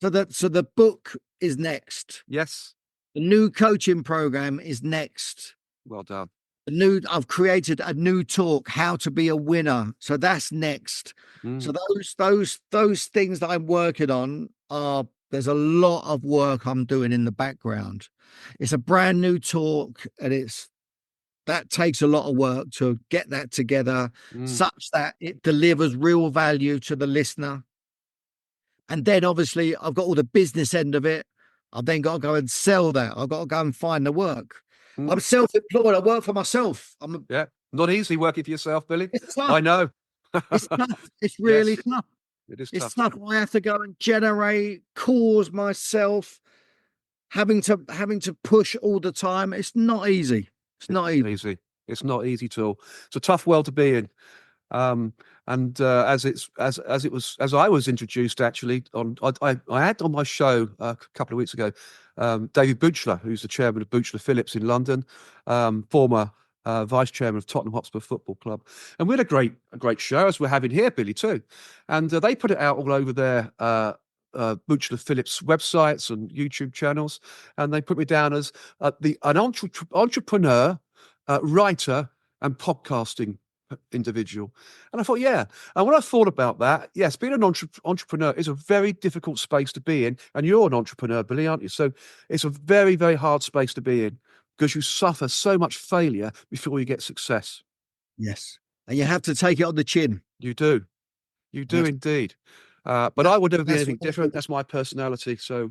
So the book is next. Yes. The new coaching program is next. Well done. I've created a new talk, How to Be a Winner. So that's next. So those things that I'm working on there's a lot of work I'm doing in the background. It's a brand new talk, and that takes a lot of work to get that together such that it delivers real value to the listener. And then obviously I've got all the business end of it. I've then got to go and sell that. I've got to go and find the work. I'm self-employed. I work for myself. Not easy working for yourself, Billy. It's tough. I know. It's tough. It's really tough. It is It's tough. tough. I have to go and generate calls myself, having to push all the time. It's not easy. It's not easy. It's not easy at all. It's a tough world to be in. As I was introduced actually I had on my show a couple of weeks ago David Buchler, who's the chairman of Buchler Phillips in London, former vice chairman of Tottenham Hotspur Football Club, and we had a great show, as we're having here, Billy, too. And they put it out all over their Buchler Phillips websites and YouTube channels, and they put me down as an entrepreneur, writer, and podcasting individual. And I thought, yeah. And when I thought about that, yes, being an entrepreneur is a very difficult space to be in. And you're an entrepreneur, Billy, aren't you? So it's a very, very hard space to be in because you suffer so much failure before you get success. Yes. And you have to take it on the chin. You do. You do indeed. But I would never be anything different. That's my personality. So,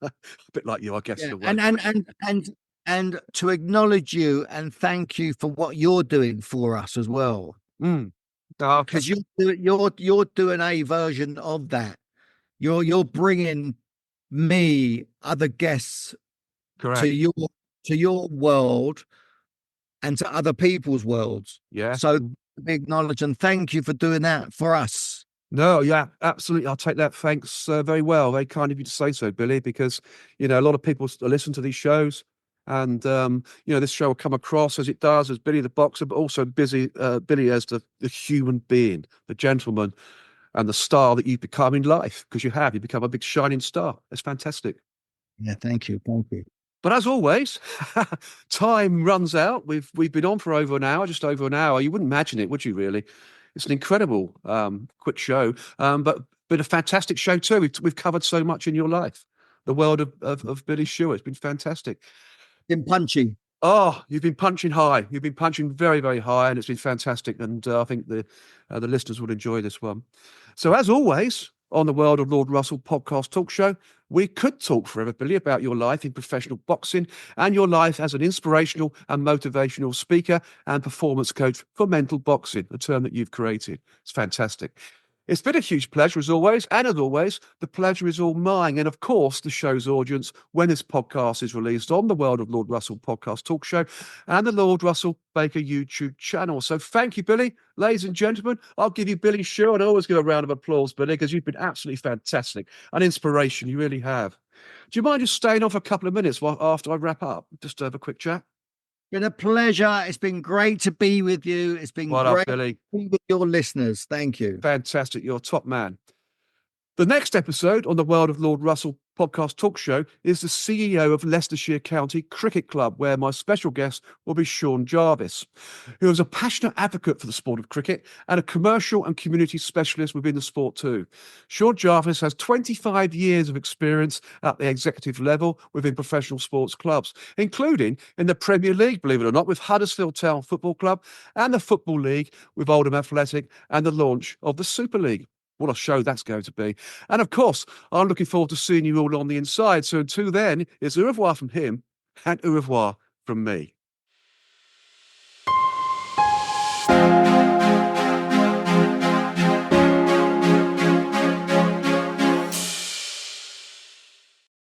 a bit like you, I guess. Yeah. And to acknowledge you and thank you for what you're doing for us as well. Because you're doing a version of that. You're bringing me, other guests, correct, to your world and to other people's worlds. Yeah. So be acknowledged and thank you for doing that for us. No, yeah, absolutely. I'll take that. Thanks very well. Very kind of you to say so, Billy, because, a lot of people listen to these shows. And, this show will come across as it does as Billy the boxer, but also Billy as the human being, the gentleman, and the star that you've become in life, because you become a big shining star. It's fantastic. Yeah, thank you. Thank you. But as always, time runs out. We've been on for over an hour, just over an hour. You wouldn't imagine it, would you? Really, it's an incredible quick show, but been a fantastic show too. We've covered so much in your life, the world of Billy Schwer. It's been fantastic. Been punchy. Oh, you've been punching high. You've been punching very, very high, and it's been fantastic. And I think the listeners will enjoy this one. So, as always, on the World of Lord Russell podcast talk show, we could talk forever, Billy, about your life in professional boxing and your life as an inspirational and motivational speaker and performance coach for mental boxing, a term that you've created. It's fantastic. It's been a huge pleasure as always. And as always, the pleasure is all mine. And of course, the show's audience, when this podcast is released on the World of Lord Russell podcast talk show and the Lord Russell Baker YouTube channel. So thank you, Billy. Ladies and gentlemen, I'll give you Billy's show, and I always give a round of applause, Billy, because you've been absolutely fantastic. An inspiration, you really have. Do you mind just staying on for a couple of minutes after I wrap up? Just to have a quick chat. Been a pleasure. It's been great to be with you. It's been great Billy. to be with your listeners. Thank you. Fantastic. You're a top man. The next episode on the World of Lord Russell podcast talk show is the CEO of Leicestershire County Cricket Club, where my special guest will be Sean Jarvis, who is a passionate advocate for the sport of cricket and a commercial and community specialist within the sport too. Sean Jarvis has 25 years of experience at the executive level within professional sports clubs, including in the Premier League, believe it or not, with Huddersfield Town Football Club, and the Football League with Oldham Athletic, and the launch of the Super League. What a show that's going to be. And of course, I'm looking forward to seeing you all on the inside. So until then, it's au revoir from him and au revoir from me.